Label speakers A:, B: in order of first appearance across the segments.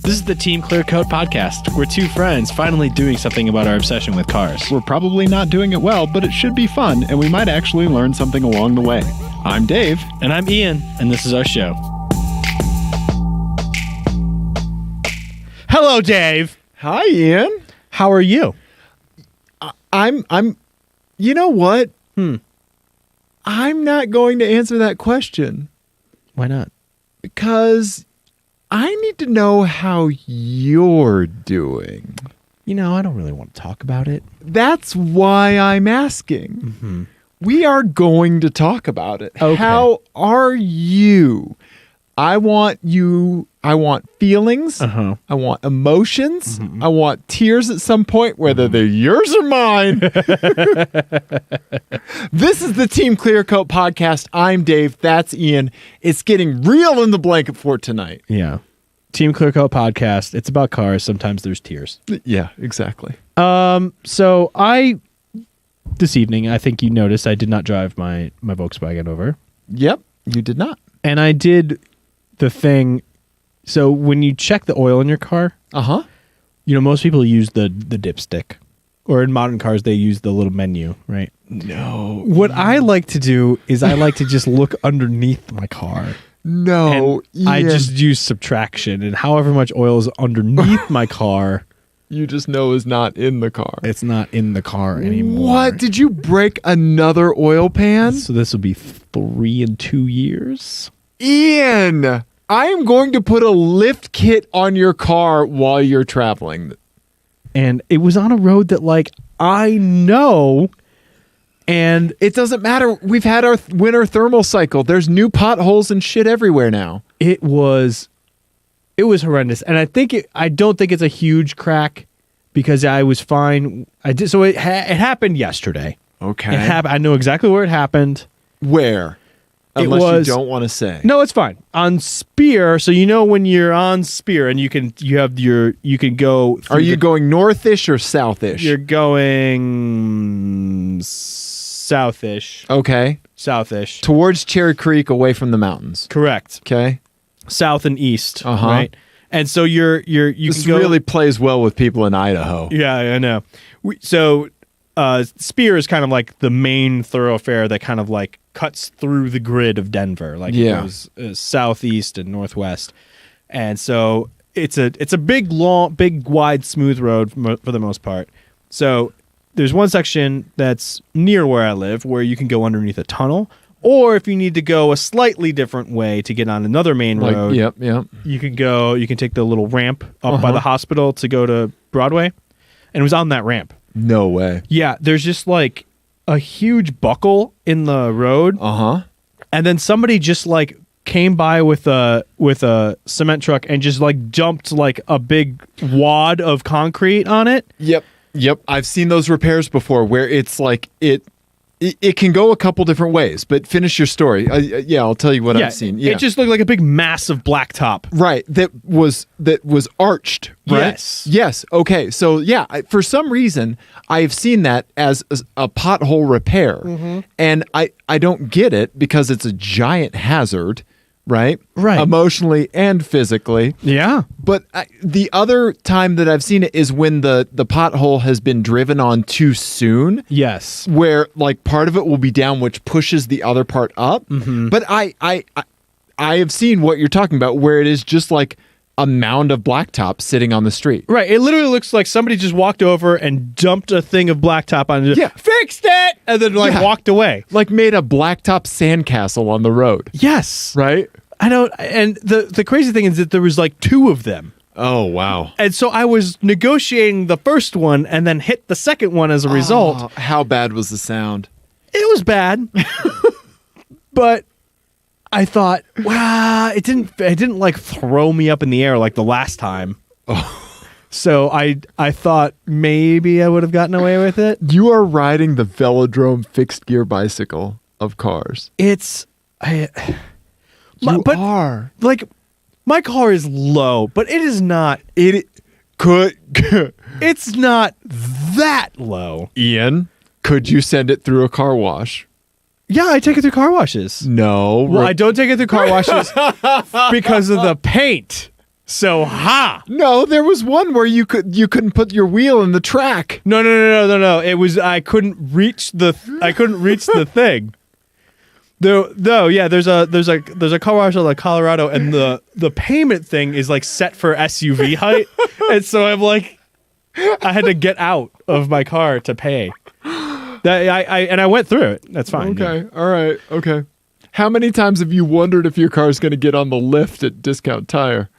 A: This is the Team Clear Coat podcast. We're two friends finally doing something about our obsession with cars.
B: We're probably not doing it well, but it should be fun, and we might actually learn something along the way. I'm Dave.
A: And I'm Ian, and this is our show. Hello, Dave.
B: Hi, Ian.
A: How are you?
B: I'm you know what? I'm not going to answer that question
A: Why not?
B: because I need to know how you're doing.
A: You know, I don't really want to talk about it.
B: That's why I'm asking.
A: Mm-hmm.
B: We are going to talk about it.
A: Okay.
B: How are you? I want feelings.
A: Uh-huh.
B: I want emotions.
A: Mm-hmm.
B: I want tears at some point, whether they're yours or mine. This is the Team Clear Coat podcast. I'm Dave. That's Ian. It's getting real in the blanket fort tonight.
A: Yeah. Team Clear Coat podcast. It's about cars. Sometimes there's tears.
B: Yeah, exactly.
A: So this evening, I think you noticed I did not drive my Volkswagen over.
B: Yep, you did not.
A: And I did the thing. So when you check the oil in your car,
B: Uh-huh.
A: you know, most people use the dipstick. Or in modern cars, they use the little menu, right?
B: No.
A: What I like to do is I like to just look underneath my car.
B: No.
A: And I
B: Ian.
A: just use subtraction. And however much oil is underneath my car,
B: You just know is not in the car.
A: it's not in the car anymore.
B: What? Did you break another oil pan?
A: So this will be 3 and 2 years.
B: Ian, I am going to put a lift kit on your car while you're traveling.
A: And it was on a road that, like, I know. And
B: It doesn't matter. We've had our winter thermal cycle. There's new potholes and shit everywhere now.
A: it was horrendous. And I don't think it's a huge crack because I was fine. So it happened yesterday.
B: Okay.
A: It happened. I know exactly where it happened.
B: Where?
A: It
B: Unless
A: was-
B: you don't want to say.
A: No, it's fine. On Spear, so you know when you're on Spear and you can go
B: Are you going northish or southish?
A: You're going southish.
B: Okay.
A: Southish.
B: Towards Cherry Creek, away from the mountains.
A: Correct.
B: Okay.
A: South and east,
B: Uh-huh.
A: right? And so you
B: This
A: can go,
B: really plays well with people in Idaho.
A: Yeah, I know. Spear is kind of like the main thoroughfare that kind of like cuts through the grid of Denver, like
B: Yeah.
A: it goes southeast and northwest, and so it's a big wide smooth road for the most part. So there's one section that's near where I live where you can go underneath a tunnel, or if you need to go a slightly different way to get on another main road,
B: Yep.
A: you can take the little ramp up by
B: Uh-huh.
A: the hospital to go to Broadway, and it was on that ramp.
B: No way.
A: Yeah, there's just like a huge buckle in the road,
B: Uh-huh.
A: and then somebody just like came by with a cement truck and just like dumped like a big wad of concrete on it.
B: Yep. I've seen those repairs before where it's like it can go a couple different ways, but finish your story. Yeah, I'll tell you what I've seen. Yeah.
A: It just looked like a big massive blacktop.
B: Right, that was arched, right? Yes. Okay. So yeah, for some reason I've seen that as a pothole repair, and I don't get it because it's a giant hazard, right?
A: Right.
B: Emotionally and physically.
A: Yeah.
B: But the other time that I've seen it is when the pothole has been driven on too soon.
A: Yes.
B: Where like part of it will be down, which pushes the other part up.
A: Mm-hmm.
B: But I have seen what you're talking about, where it is just like a mound of blacktop sitting on the street.
A: Right. It literally looks like somebody just walked over and dumped a thing of blacktop on it.
B: Yeah.
A: Fixed it! And then like
B: Yeah.
A: walked away.
B: Like made a blacktop sandcastle on the road.
A: Yes.
B: Right?
A: I don't. And the crazy thing is that there was like 2 of them.
B: Oh, wow.
A: And so I was negotiating the first one and then hit the second one as a result.
B: Oh, how bad was the sound?
A: It was bad. But I thought, wow, it didn't like throw me up in the air like the last time.
B: Oh.
A: So I thought maybe I would have gotten away with it.
B: You are riding the velodrome fixed gear bicycle of cars.
A: But
B: are.
A: like my car is low, but it is not. It's not that low.
B: Ian, could you send it through a car wash?
A: Yeah, I take it through car washes.
B: No.
A: Well, I don't take it through car washes because of the paint. So
B: No, there was one where you couldn't put your wheel in the track.
A: No. It was I couldn't reach the thing. There's a car wash in like Colorado, and the payment thing is like set for SUV height, and so I'm like, I had to get out of my car to pay. I went through it. That's fine.
B: Okay, yeah. All right, okay. How many times have you wondered if your car is going to get on the lift at Discount Tire?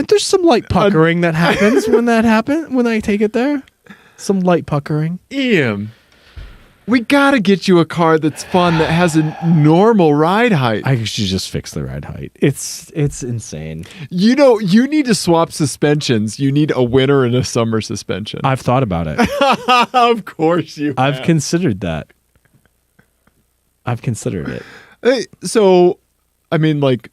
A: There's some light puckering that happens when I take it there. Some light puckering.
B: Ian, we got to get you a car that's fun, that has a normal ride height.
A: I should just fix the ride height. It's insane.
B: You know, you need to swap suspensions. You need a winter and a summer suspension.
A: I've thought about it.
B: Of course you have.
A: I've considered that. I've considered it.
B: Hey, so, I mean, like,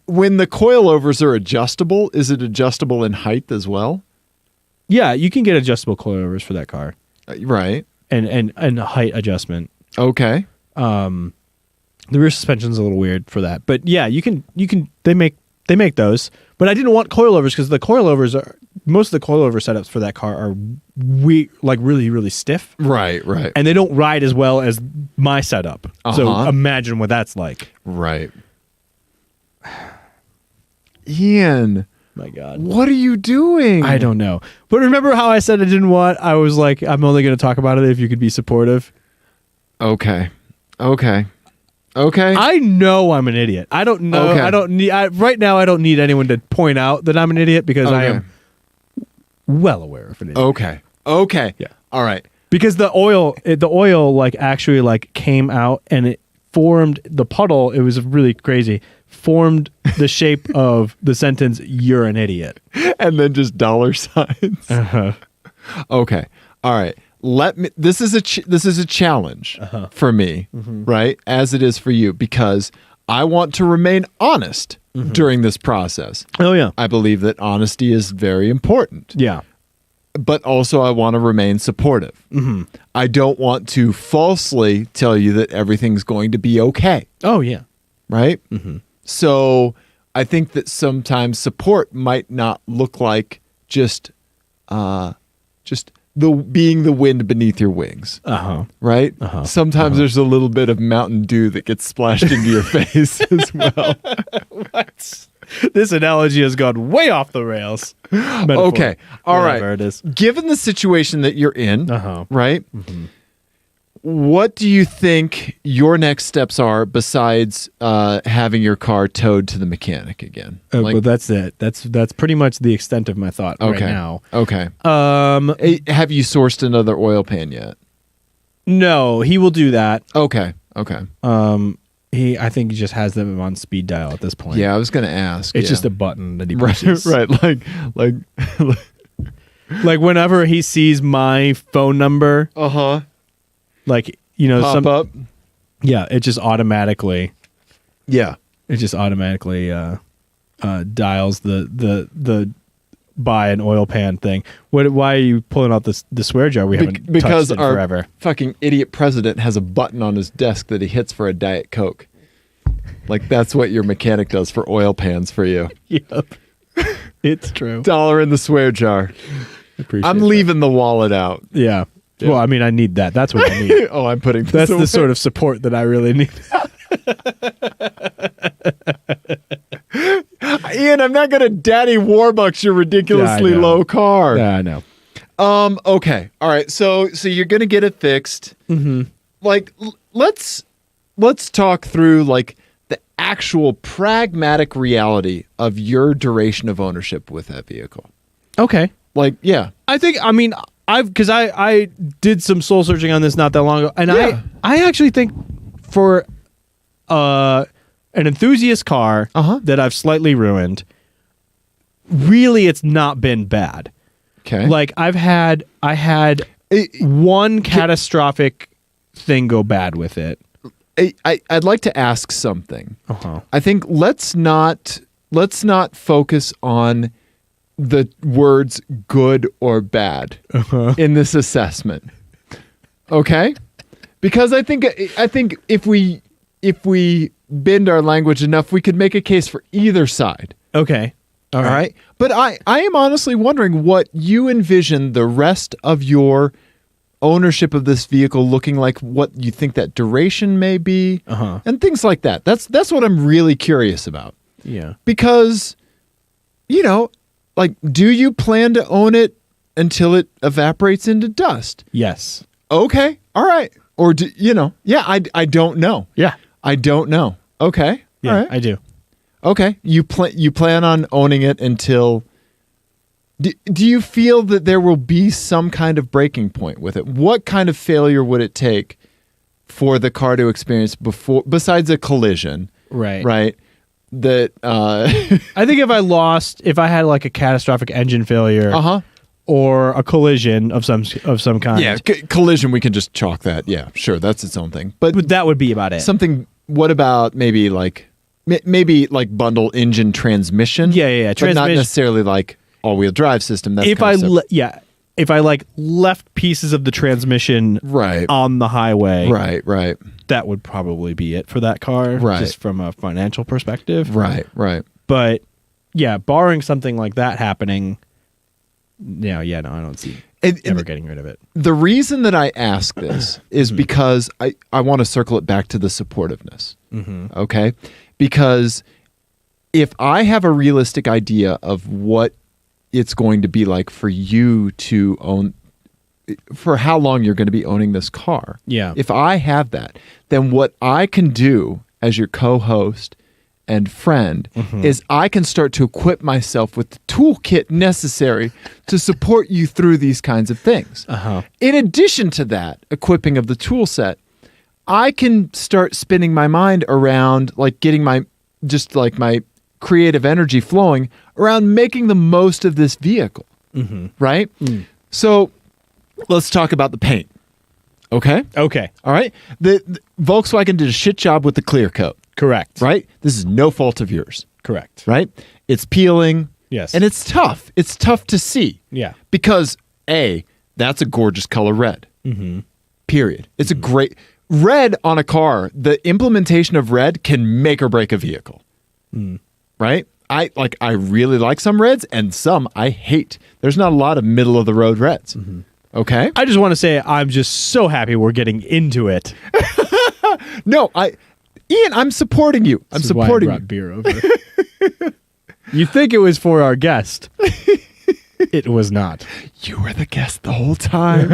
B: when the coilovers are adjustable, is it adjustable in height as well?
A: Yeah, you can get adjustable coilovers for that car.
B: Right.
A: And height adjustment.
B: Okay.
A: The rear suspension's a little weird for that. But yeah, you can they make those. But I didn't want coilovers because most of the coilover setups for that car are really, really stiff.
B: Right.
A: And they don't ride as well as my setup. So imagine what that's like.
B: Right. Ian,
A: my God,
B: what are you doing?
A: I don't know. But remember how I said I was like, I'm only going to talk about it if you could be supportive.
B: Okay.
A: I know I'm an idiot. I don't know. Okay. Right now I don't need anyone to point out that I'm an idiot because I am well aware of an idiot.
B: Okay.
A: Yeah.
B: All right.
A: Because the oil like actually like came out and it formed the puddle. It was really crazy. Formed the shape of the sentence "You're an idiot,"
B: and then just dollar signs. Okay, all right. This is a challenge for me, right? As it is for you, because I want to remain honest during this process.
A: Oh yeah,
B: I believe that honesty is very important.
A: Yeah,
B: but also I want to remain supportive. I don't want to falsely tell you that everything's going to be okay.
A: Oh yeah,
B: right. So I think that sometimes support might not look like just being the wind beneath your wings. Right? Sometimes there's a little bit of Mountain Dew that gets splashed into your face as well.
A: What? This analogy has gone way off the rails. Metaphor,
B: okay. All right.
A: It is.
B: Given the situation that you're in, right? What do you think your next steps are besides having your car towed to the mechanic again?
A: Well, that's it. That's pretty much the extent of my thought right now.
B: Okay. Have you sourced another oil pan yet?
A: No, he will do that.
B: Okay.
A: I think he just has them on speed dial at this point.
B: Yeah, I was going to ask.
A: It's just a button that he pushes.
B: Right.
A: Like whenever he sees my phone number. Like,
B: pop up.
A: Yeah, it just automatically.
B: Yeah,
A: it just automatically dials the buy an oil pan thing. Why are you pulling out the swear jar? We haven't
B: because
A: touched it
B: our
A: forever.
B: Fucking idiot president has a button on his desk that he hits for a Diet Coke. Like that's what your mechanic does for oil pans for you.
A: Yep, it's true.
B: $1 in the swear jar. I'm leaving the wallet out.
A: Yeah. Well, I mean, I need that. That's what I need.
B: I'm putting this
A: That's
B: away.
A: The sort of support that I really need.
B: Ian, I'm not going to daddy Warbucks your ridiculously low car.
A: Yeah, I know.
B: Okay. All right. So you're going to get it fixed. Like, let's talk through like the actual pragmatic reality of your duration of ownership with that vehicle.
A: Okay.
B: Like, yeah.
A: Because I did some soul searching on this not that long ago, and I actually think for an enthusiast car that I've slightly ruined, really it's not been bad.
B: Okay,
A: like I had one catastrophic thing go bad with it.
B: I'd like to ask something. I think let's not focus on the words good or bad in this assessment. Okay? Because I think if we bend our language enough, we could make a case for either side.
A: Okay.
B: All right. But I am honestly wondering what you envision the rest of your ownership of this vehicle looking like, what you think that duration may be, and things like that. That's what I'm really curious about.
A: Yeah.
B: Because, like, do you plan to own it until it evaporates into dust?
A: Yes.
B: Okay. All right. Or do I don't know.
A: Yeah.
B: I don't know. Okay.
A: Yeah,
B: all right.
A: I do.
B: Okay. You plan on owning it until do you feel that there will be some kind of breaking point with it? What kind of failure would it take for the car to experience besides a collision?
A: Right.
B: Right. That
A: I think if I had like a catastrophic engine failure or a collision of some kind.
B: Yeah, collision, we can just chalk that. Yeah, sure, that's its own thing. But
A: that would be about it.
B: What about maybe like bundle engine transmission?
A: Yeah.
B: But not necessarily like all-wheel drive system. That's
A: if I like left pieces of the transmission on the highway,
B: right,
A: that would probably be it for that car, just from a financial perspective,
B: right.
A: But yeah, barring something like that happening, no, I don't see ever getting rid of it.
B: The reason that I ask this is because I want to circle it back to the supportiveness. Okay, because if I have a realistic idea of what it's going to be like for you to own, for how long you're going to be owning this car.
A: Yeah.
B: If I have that, then what I can do as your co-host and friend is I can start to equip myself with the toolkit necessary to support you through these kinds of things. In addition to that, equipping of the tool set, I can start spinning my mind around like getting my creative energy flowing around making the most of this vehicle, right? So let's talk about the paint. Okay. All right. The Volkswagen did a shit job with the clear coat.
A: Correct.
B: Right? This is no fault of yours.
A: Correct.
B: Right? It's peeling.
A: Yes.
B: And it's tough. It's tough to see.
A: Yeah.
B: Because that's a gorgeous color red. Period. It's a great red on a car. The implementation of red can make or break a vehicle. Right? I really like some reds and some I hate. There's not a lot of middle of the road reds. Okay?
A: I just want to say I'm just so happy we're getting into it.
B: No, Ian, I'm supporting you. I'm supporting you.
A: Beer over. You think it was for our guest. It was not.
B: You were the guest the whole time.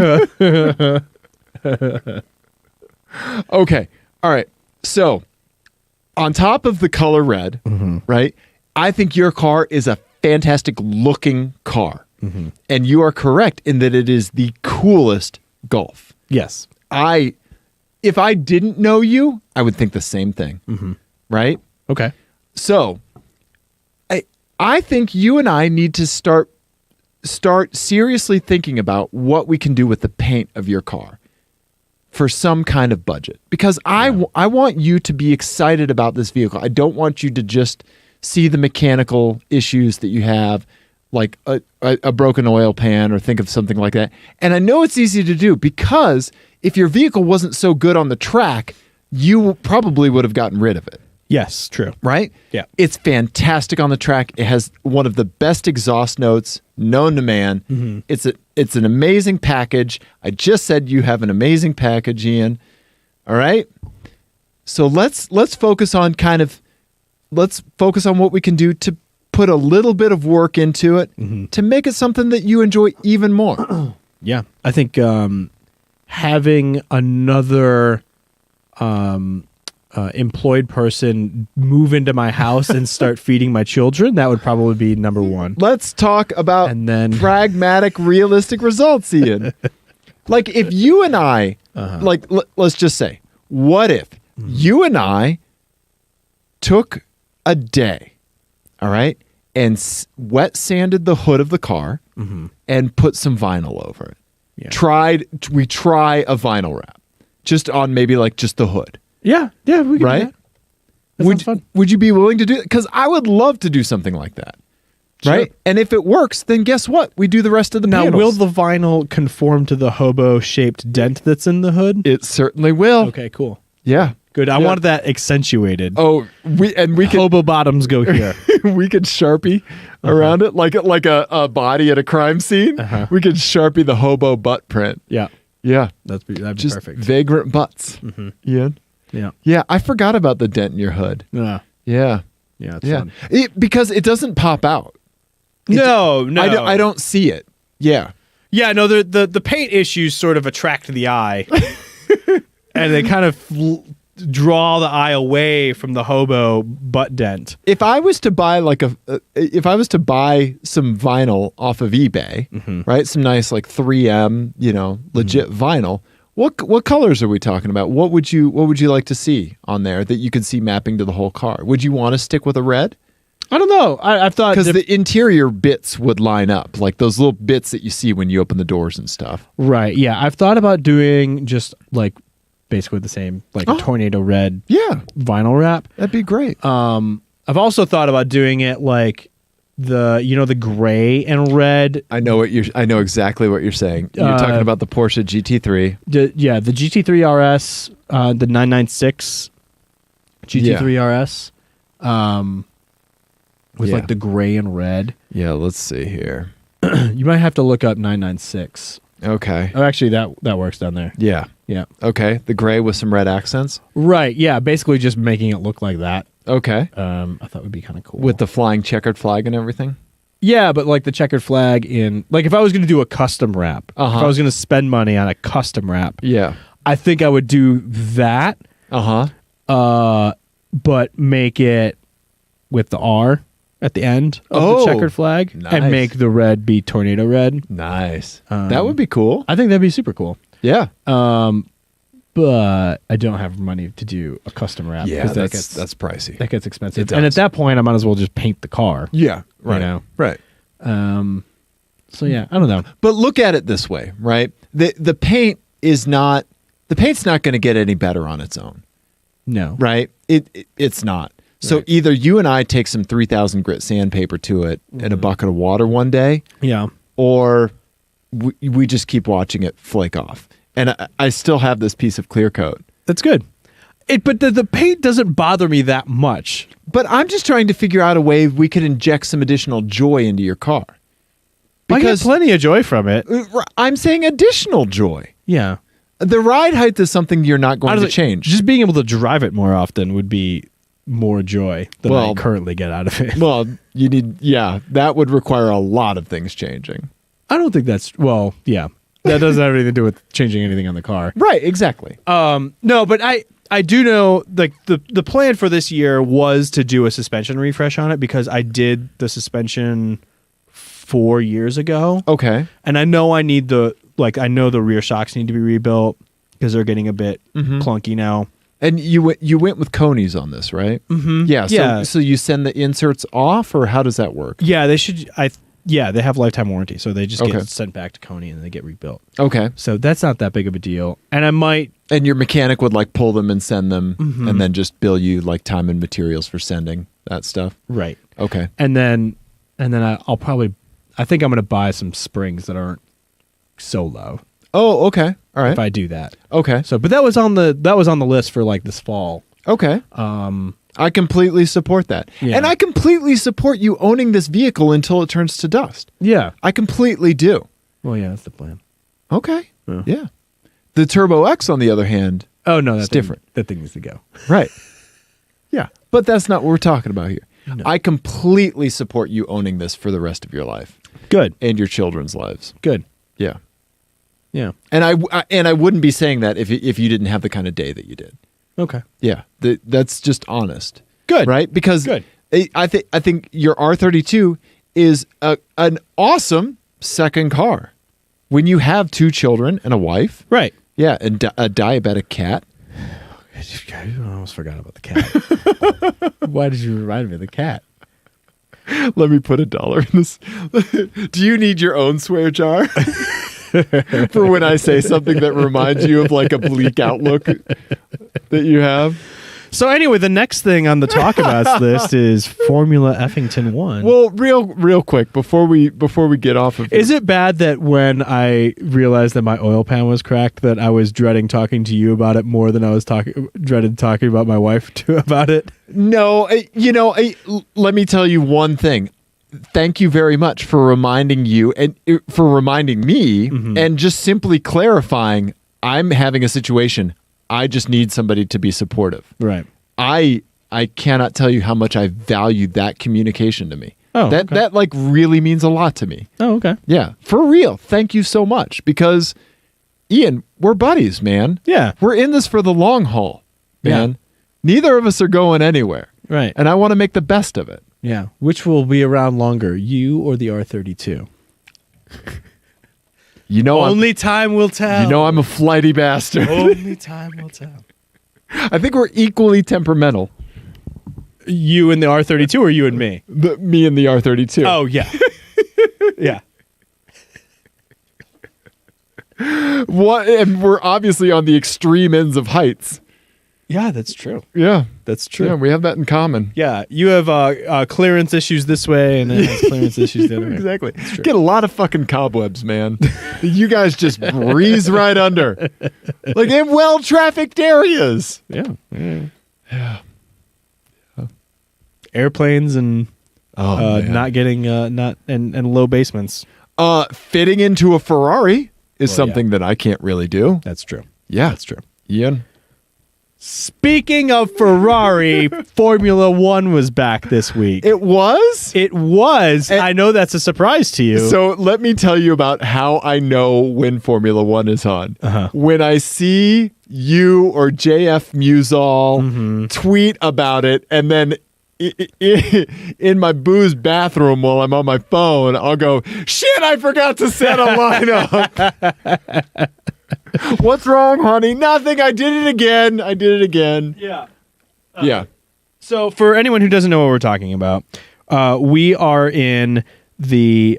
B: Okay. All right. So, on top of the color red, right, I think your car is a fantastic looking car. And you are correct in that it is the coolest Golf.
A: Yes.
B: If I didn't know you, I would think the same thing. Right?
A: Okay.
B: So, I think you and I need to start seriously thinking about what we can do with the paint of your car for some kind of budget. Because I want you to be excited about this vehicle. I don't want you to just see the mechanical issues that you have, like a broken oil pan, or think of something like that. And I know it's easy to do because if your vehicle wasn't so good on the track, you probably would have gotten rid of it.
A: Yes, true.
B: Right?
A: Yeah.
B: It's fantastic on the track. It has one of the best exhaust notes known to man. It's an amazing package. I just said you have an amazing package, Ian. All right? So let's focus on what we can do to put a little bit of work into it to make it something that you enjoy even more.
A: Yeah. I think having another employed person move into my house and start feeding my children, that would probably be number one.
B: Let's talk about pragmatic, realistic results, Ian. Like if you and I, let's just say, what if you and I took a day, all right, and wet sanded the hood of the car and put some vinyl over it. Yeah. We try a vinyl wrap just on maybe like just the hood.
A: Yeah, we can do that. That sounds fun.
B: Would you be willing to do it? Because I would love to do something like that. right? And if it works, then guess what? We do the rest of the
A: Now,
B: panels.
A: will the vinyl conform to the hobo-shaped dent that's in the hood?
B: It certainly will.
A: Okay, cool.
B: Yeah.
A: Good. I wanted that accentuated.
B: Oh, we can
A: Hobo bottoms go here.
B: we could Sharpie around it like a body at a crime scene. We could Sharpie the hobo butt print.
A: Yeah.
B: Yeah.
A: That'd be
B: Just
A: perfect.
B: vagrant butts. Ian?
A: Yeah.
B: Yeah, I forgot about the dent in your hood.
A: Yeah.
B: Yeah.
A: Yeah, it's fun.
B: Because it doesn't pop out.
A: No.
B: I don't see it. Yeah.
A: Yeah, no, the paint issues sort of attract the eye. And they kind of draw the eye away from the hobo butt dent.
B: If I was to buy some vinyl off of eBay, right? Some nice like 3M, legit vinyl. What colors are we talking about? What would you like to see on there that you could see mapping to the whole car? Would you want to stick with a red?
A: I don't know. I've thought
B: because the interior bits would line up, like those little bits that you see when you open the doors and stuff.
A: Right. Yeah, I've thought about doing just like basically the same, like a tornado red vinyl wrap.
B: That'd be great.
A: I've also thought about doing it like the gray and red.
B: I know exactly what you're saying. You're talking about the Porsche GT3.
A: The GT3 RS, the 996 GT3 RS, with like the gray and red.
B: Yeah, let's see here.
A: You might have to look up 996.
B: Okay.
A: Oh, actually, that works down there.
B: Yeah.
A: Yeah.
B: Okay. The gray with some red accents.
A: Right. Yeah. Basically, just making it look like that.
B: Okay.
A: I thought would be kind of cool
B: with the flying checkered flag and everything.
A: Yeah, but like the checkered flag in like if I was going to do a custom wrap, if I was going to spend money on a custom wrap, I think I would do that. But make it with the R at the end of the checkered flag and make the red be tornado red.
B: Nice. That would be cool.
A: I think that'd be super cool.
B: Yeah.
A: But I don't have money to do a custom wrap.
B: Yeah, that's pricey.
A: That gets expensive. And at that point, I might as well just paint the car.
B: Yeah, right. Right.
A: So yeah, I don't know.
B: But look at it this way, right? The paint's not going to get any better on its own.
A: No.
B: Right? It's not. So either you and I take some 3000 grit sandpaper to it and a bucket of water one day.
A: Yeah.
B: Or we just keep watching it flake off. And I still have this piece of clear coat.
A: That's good. But the paint doesn't bother me that much.
B: But I'm just trying to figure out a way we could inject some additional joy into your car.
A: I get plenty of joy from it.
B: I'm saying additional joy.
A: Yeah.
B: The ride height is something you're not going to change.
A: Just being able to drive it more often would be more joy than I currently get out of it.
B: Well, that would require a lot of things changing.
A: I don't think that's, that doesn't have anything to do with changing anything on the car.
B: Right, exactly.
A: No, but I do know, like, the plan for this year was to do a suspension refresh on it because I did the suspension 4 years ago.
B: Okay.
A: And I know I know the rear shocks need to be rebuilt because they're getting a bit clunky now. And
B: you went with Coney's on this, right?
A: Mm-hmm.
B: Yeah. So you send the inserts off, or how does that work?
A: Yeah, they should. They have lifetime warranty, so they just get sent back to Coney and they get rebuilt.
B: Okay.
A: So that's not that big of a deal. And I might.
B: And your mechanic would like pull them and send them, and then just bill you like time and materials for sending that stuff.
A: Right.
B: Okay.
A: And then I'll probably. I think I'm going to buy some springs that aren't so low.
B: Oh, okay. All right.
A: If I do that.
B: Okay.
A: So, but that was on the list for like this fall.
B: Okay. I completely support that.
A: Yeah.
B: And I completely support you owning this vehicle until it turns to dust.
A: Yeah.
B: I completely do.
A: Well, yeah, that's the plan.
B: Okay. Yeah. The Turbo X, on the other hand,
A: that's
B: different.
A: That thing needs to go.
B: Right. Yeah. But that's not what we're talking about here.
A: No.
B: I completely support you owning this for the rest of your life.
A: Good.
B: And your children's lives.
A: Good.
B: Yeah.
A: Yeah.
B: And I wouldn't be saying that if you didn't have the kind of day that you did.
A: Okay.
B: Yeah. That's just honest.
A: Good.
B: Right? Because
A: Good.
B: I think your R32 is an awesome second car. When you have 2 children and a wife.
A: Right.
B: Yeah, and a diabetic cat.
A: I almost forgot about the cat. Why did you remind me of the cat?
B: Let me put $1 in this. Do you need your own swear jar? For when I say something that reminds you of like a bleak outlook that you have?
A: So anyway, the next thing on the talk about list is Formula Effington 1.
B: Well, real quick before we get off of
A: Is it bad that when I realized that my oil pan was cracked, that I was dreading talking to you about it more than I was dreaded talking about my wife about it?
B: No, let me tell you one thing. Thank you very much for reminding you and for reminding me and just simply clarifying I'm having a situation. I just need somebody to be supportive.
A: Right.
B: I cannot tell you how much I value that communication to me.
A: Oh,
B: that like really means a lot to me.
A: Oh, okay.
B: Yeah, for real. Thank you so much because Ian, we're buddies, man.
A: Yeah.
B: We're in this for the long haul, man. Yeah. Neither of us are going anywhere.
A: Right.
B: And I want to make the best of it.
A: Yeah. Which will be around longer, you or the R32? Only time will tell.
B: I'm a flighty bastard.
A: Only time will tell.
B: I think we're equally temperamental.
A: You and the R32 or you and me?
B: Me and the R32.
A: Oh, yeah. Yeah.
B: And we're obviously on the extreme ends of heights.
A: Yeah, that's true.
B: Yeah.
A: That's true.
B: Yeah, we have that in common.
A: Yeah, you have clearance issues this way, and it has clearance issues the other way.
B: Exactly. Get a lot of fucking cobwebs, man. You guys just breeze right under, like in well-trafficked areas.
A: Yeah. Airplanes and not getting not and low basements.
B: Fitting into a Ferrari is something that I can't really do.
A: That's true.
B: Yeah,
A: that's true.
B: Ian.
A: Speaking of Ferrari, Formula One was back this week.
B: It was?
A: It was. And I know that's a surprise to you.
B: So let me tell you about how I know when Formula One is on. When I see you or JF Musall tweet about it, and then in my booze bathroom while I'm on my phone, I'll go, shit, I forgot to set a lineup. What's wrong, honey? Nothing. I did it again.
A: Yeah.
B: Yeah.
A: So for anyone who doesn't know what we're talking about, we are in the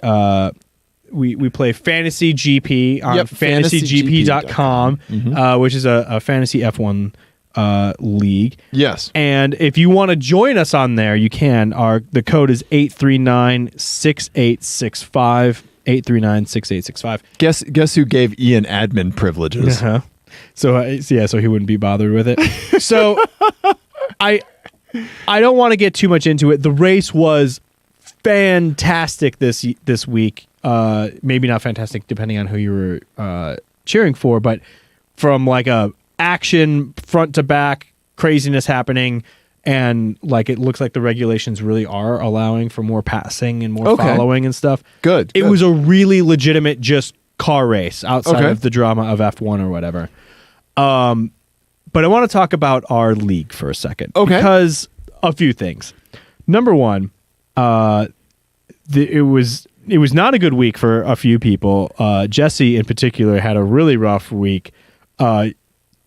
A: we play Fantasy GP on fantasygp.com, which is a fantasy F1 league.
B: Yes.
A: And if you want to join us on there, you can. The code is 839-6865. 839-6865.
B: Guess who gave Ian admin privileges?
A: So he wouldn't be bothered with it. So I don't want to get too much into it. The race was fantastic this week. Maybe not fantastic depending on who you were cheering for, but from like a action front to back craziness happening. And like it looks like the regulations really are allowing for more passing and more following and stuff.
B: Good.
A: It was a really legitimate just car race outside of the drama of F1 or whatever. But I want to talk about our league for a second.
B: Okay.
A: Because a few things. Number one, it was not a good week for a few people. Jesse in particular had a really rough week.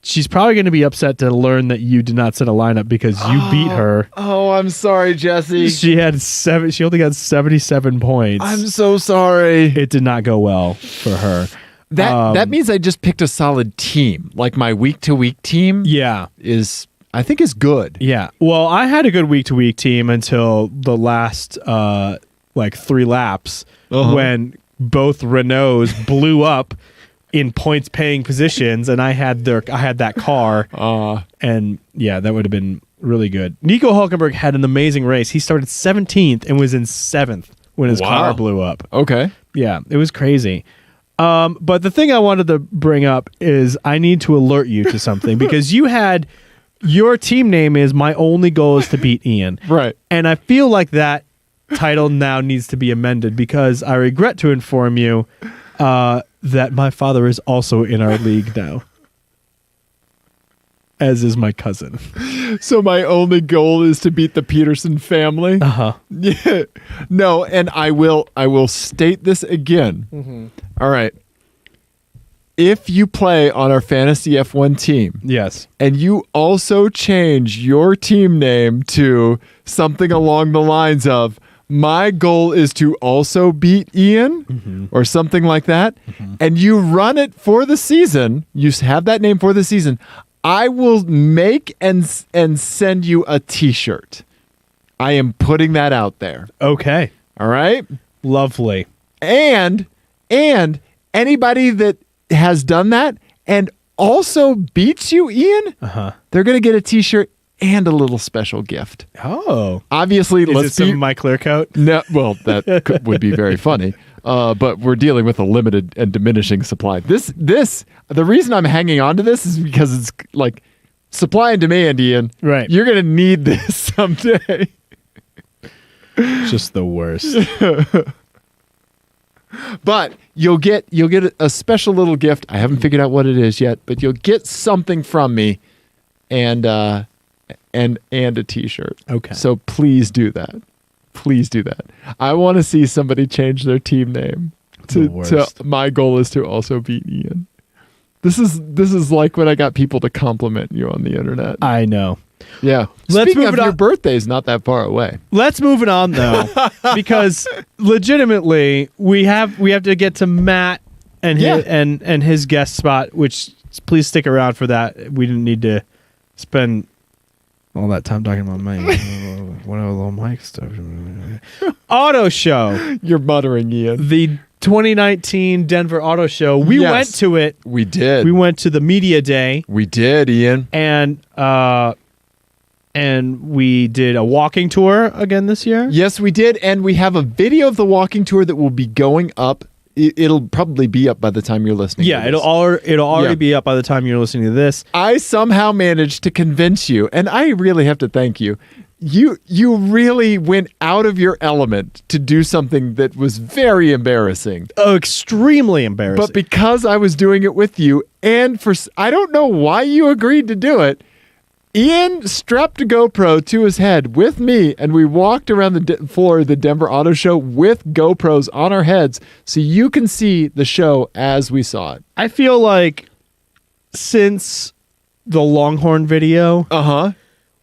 A: She's probably going to be upset to learn that you did not set a lineup because you beat her.
B: Oh, I'm sorry, Jesse.
A: She only got 77 points.
B: I'm so sorry.
A: It did not go well for her.
B: That means I just picked a solid team. Like my week-to-week team.
A: Yeah,
B: I think is good.
A: Yeah. Well, I had a good week-to-week team until the last 3 laps when both Renaults blew up in points paying positions, and I had that car, and yeah, that would have been really good. Nico Hulkenberg had an amazing race. He started 17th and was in 7th when his car blew up.
B: Okay,
A: yeah, it was crazy. But the thing I wanted to bring up is I need to alert you to something because your team name is "My Only Goal Is to Beat Ian,"
B: right?
A: And I feel like that title now needs to be amended because I regret to inform you. That my father is also in our league now, as is my cousin.
B: So my only goal is to beat the Peterson family. Yeah. No, and I will state this again. All right. If you play on our fantasy F1 team,
A: yes,
B: and you also change your team name to something along the lines of "My goal is to also beat Ian," or something like that, and you run it for the season, you have that name for the season, I will make and send you a T-shirt. I am putting that out there.
A: Okay.
B: All right?
A: Lovely.
B: And anybody that has done that and also beats you, Ian, they're going to get a T-shirt and a little special gift.
A: Oh.
B: Obviously,
A: Is it some of my clear coat?
B: No, well, that would be very funny. But we're dealing with a limited and diminishing supply. The reason I'm hanging on to this is because it's like supply and demand, Ian.
A: Right.
B: You're going to need this someday.
A: Just the worst.
B: But you'll get a special little gift. I haven't figured out what it is yet, but you'll get something from me and a T-shirt.
A: Okay.
B: So please do that. Please do that. I want to see somebody change their team name to my goal is to also beat Ian. This is like when I got people to compliment you on the internet.
A: I know.
B: Yeah. Speaking of, your birthday's not that far away.
A: Let's move it on though, because legitimately we have to get to Matt and his guest spot. Which please stick around for that. We didn't need to spend all that time talking about my little mic stuff. Auto show.
B: You're muttering, Ian.
A: The 2019 Denver Auto Show. We went to it.
B: We did.
A: We went to the media day.
B: We did, Ian.
A: And we did a walking tour again this year.
B: Yes, we did. And we have a video of the walking tour that will be going up. It'll probably be up by the time you're listening.
A: Yeah, it'll already be up by the time you're listening to this.
B: I somehow managed to convince you, and I really have to thank you. You really went out of your element to do something that was very embarrassing.
A: Oh, extremely embarrassing.
B: But because I was doing it with you, and I don't know why you agreed to do it, Ian strapped a GoPro to his head with me, and we walked around the floor of the Denver Auto Show with GoPros on our heads so you can see the show as we saw it.
A: I feel like since the Longhorn video,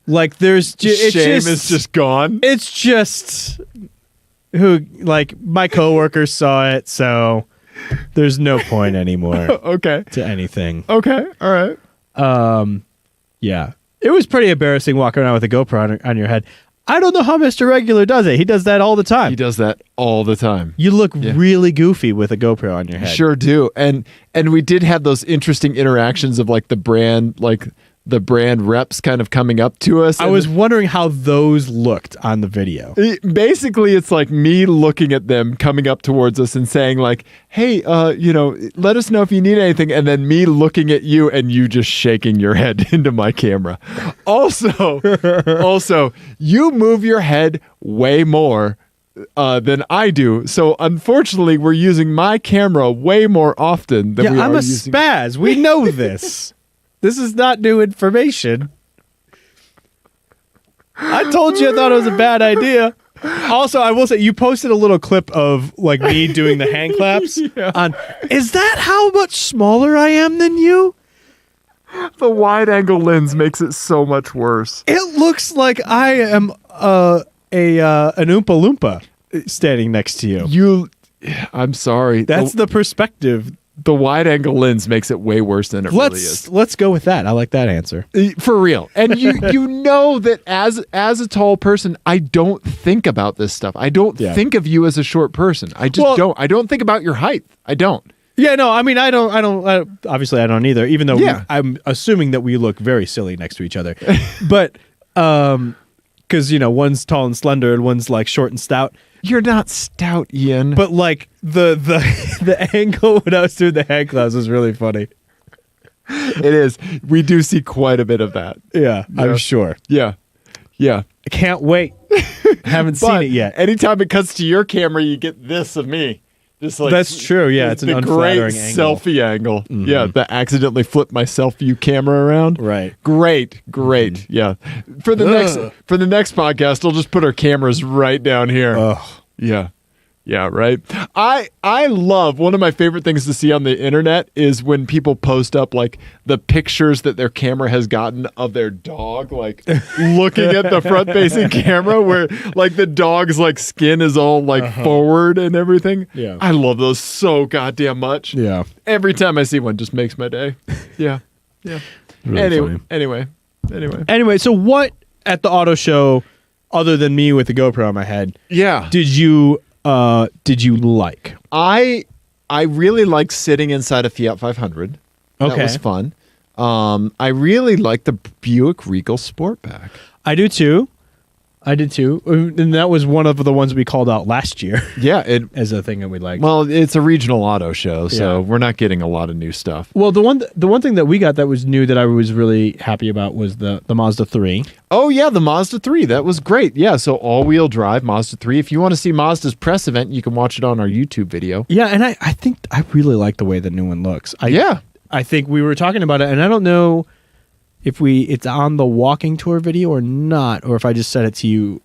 A: like there's
B: shame is just gone.
A: It's just my coworkers saw it, so there's no point anymore.
B: To
A: anything.
B: Okay, all right.
A: Yeah. It was pretty embarrassing walking around with a GoPro on your head. I don't know how Mr. Regular does it. He does that all the time.
B: He does that all the time.
A: You look really goofy with a GoPro on your head.
B: Sure do. And we did have those interesting interactions of like the brand reps kind of coming up to us.
A: I was wondering how those looked on the video.
B: Basically, it's like me looking at them coming up towards us and saying like, hey, let us know if you need anything. And then me looking at you and you just shaking your head into my camera. Also, you move your head way more than I do. So unfortunately, we're using my camera way more often than we are using.
A: I'm a spaz. We know this. This is not new information. I told you I thought it was a bad idea. Also, I will say you posted a little clip of like me doing the hand claps. Is that how much smaller I am than you?
B: The wide angle lens makes it so much worse.
A: It looks like I am an Oompa Loompa standing next to you.
B: I'm sorry.
A: That's the perspective.
B: The wide angle lens makes it way worse than it really is.
A: Let's go with that. I like that answer.
B: For real. And you know that as a tall person, I don't think about this stuff. I don't think of you as a short person. I just don't. I don't think about your height. I don't.
A: Yeah, no, I mean, I don't obviously I don't either, even though I'm assuming that we look very silly next to each other. But, because, one's tall and slender and one's like short and stout.
B: You're not stout, Ian.
A: But like the angle when I was doing the hand claps was really funny.
B: It is. We do see quite a bit of that.
A: Yeah, I'm sure.
B: Yeah. I
A: can't wait. Haven't seen it yet.
B: Anytime it cuts to your camera, you get this of me. Just like
A: that's true. Yeah, it's an unflattering
B: great
A: angle.
B: Selfie angle. Mm-hmm. Yeah, that accidentally flipped my selfie camera around.
A: Right.
B: Great. Mm-hmm. Yeah. For the next podcast, we'll just put our cameras right down here.
A: Ugh.
B: Yeah. Yeah, right. I love, one of my favorite things to see on the internet is when people post up like the pictures that their camera has gotten of their dog, like looking at the front facing camera where like the dog's like skin is all like forward and everything.
A: Yeah.
B: I love those so goddamn much.
A: Yeah.
B: Every time I see one, just makes my day. Yeah.
A: Really funny.
B: Anyway.
A: So what at the auto show, other than me with the GoPro on my head,
B: Yeah.
A: did you like?
B: I really like sitting inside a Fiat 500.
A: Okay.
B: That was fun. I really like the Buick Regal Sportback.
A: I do too. And that was one of the ones we called out last year.
B: Yeah,
A: as a thing that we liked.
B: well, it's a regional auto show, so
A: Yeah.
B: we're not getting a lot of new stuff.
A: Well, the one thing that we got that was new that I was really happy about was the Mazda 3.
B: Oh yeah, the Mazda 3. That was great. Yeah, so all-wheel drive Mazda 3. If you want to see Mazda's press event, you can watch it on our YouTube video.
A: Yeah, and I think I really like the way the new one looks. I think we were talking about it, and I don't know if it's on the walking tour video or not, or if I just said it to you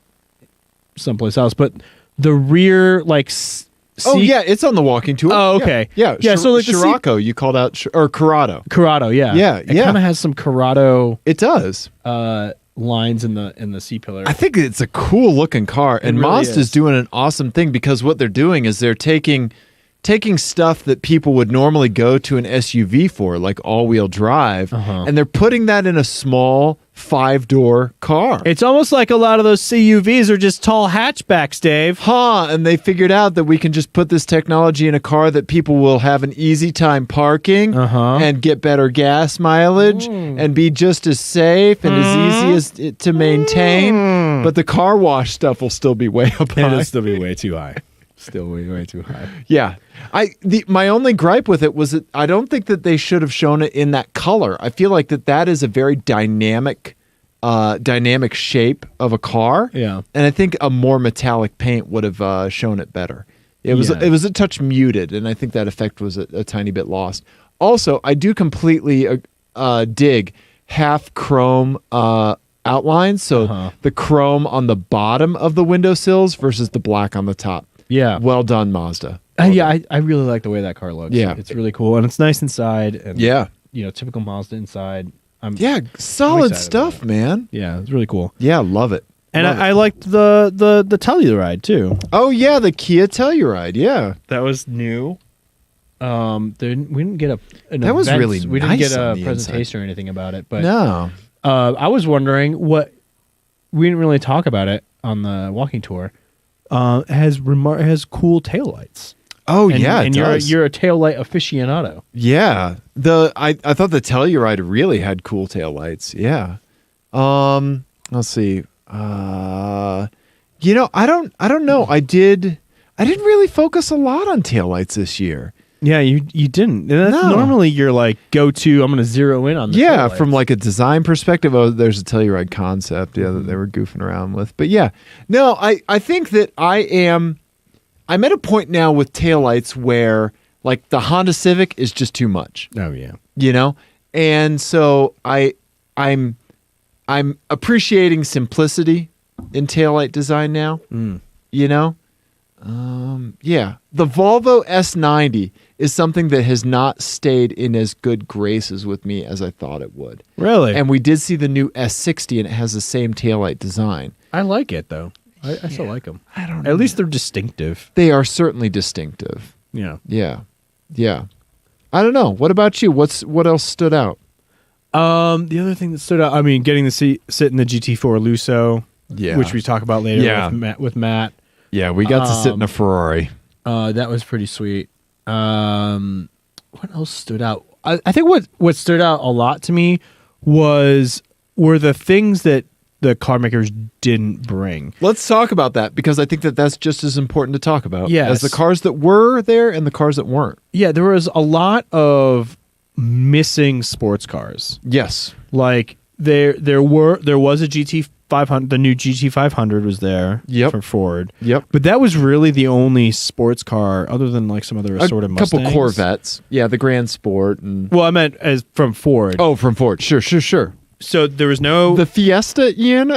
A: someplace else. But the rear, seat.
B: Oh yeah, it's on the walking tour.
A: Oh, okay.
B: Yeah.
A: So like the
B: Scirocco, you called out, or Corrado.
A: Corrado, yeah.
B: Yeah,
A: It kind of has some Corrado
B: It does.
A: lines in the C pillar.
B: I think it's a cool looking car, and
A: really
B: Mazda's
A: is.
B: doing an awesome thing because what they're doing is they're taking stuff that people would normally go to an SUV for, like all-wheel drive, and they're putting that in a small 5-door car.
A: It's almost like a lot of those CUVs are just tall hatchbacks, Dave.
B: And they figured out that we can just put this technology in a car that people will have an easy time parking and get better gas mileage and be just as safe and as easy as to maintain. But the car wash stuff will still be way up high.
A: It'll still be way too high. Still way too high.
B: Yeah. My only gripe with it was that I don't think that they should have shown it in that color. I feel like that is a very dynamic shape of a car.
A: Yeah.
B: And I think a more metallic paint would have shown it better. It was a touch muted, and I think that effect was a tiny bit lost. Also, I do completely dig half chrome outlines, so the chrome on the bottom of the windowsills versus the black on the top.
A: Yeah.
B: Well done, Mazda.
A: I really like the way that car looks.
B: Yeah.
A: It's really cool, and it's nice inside. And,
B: Yeah.
A: Typical Mazda inside.
B: Solid
A: excited
B: stuff,
A: about
B: man.
A: Yeah, it's really cool.
B: Yeah, love it.
A: And
B: Love it.
A: I liked the Telluride too.
B: Oh yeah, the Kia Telluride. Yeah,
A: That was new. We didn't get
B: That was really
A: we
B: nice
A: didn't get
B: on
A: a
B: the
A: presentation or anything about it. But
B: no.
A: I was wondering we didn't really talk about it on the walking tour. It has cool taillights.
B: Oh
A: And,
B: yeah,
A: and
B: it does.
A: you're a taillight aficionado.
B: Yeah, I thought the Telluride really had cool taillights. Yeah. Let's see. I don't know. I didn't really focus a lot on taillights this year.
A: Yeah, you didn't. And that's normally your go-to. I'm going to zero in on the taillights.
B: From a design perspective. Oh, there's a Telluride concept. Yeah, that they were goofing around with. But yeah, no, I think that I'm at a point now with taillights where the Honda Civic is just too much.
A: Oh yeah.
B: And so I'm appreciating simplicity in taillight design now. Yeah. The Volvo S90 is something that has not stayed in as good graces with me as I thought it would.
A: Really?
B: And we did see the new S60, and it has the same taillight design.
A: I like it though. I still like them.
B: I don't know.
A: At least they're distinctive.
B: They are certainly distinctive.
A: Yeah.
B: Yeah. Yeah. I don't know. What about you? What else stood out?
A: The other thing that stood out, getting to sit in the GT4 Lusso, which we talk about later with Matt.
B: Yeah, we got to sit in a Ferrari.
A: That was pretty sweet. What else stood out? I think what stood out a lot to me were the things that the car makers didn't bring.
B: Let's talk about that, because I think that that's just as important to talk about
A: Yes.
B: as the cars that were there and the cars that weren't.
A: Yeah, there was a lot of missing sports cars.
B: Yes.
A: There was a GT500. The new GT500 was there.
B: Yep.
A: For Ford.
B: Yep.
A: But that was really the only sports car, other than some other assorted Mustangs.
B: A couple Corvettes. Yeah, the Grand Sport. And
A: Well, I meant as from Ford.
B: Oh, from Ford. Sure.
A: So there was no
B: The Fiesta, Ian?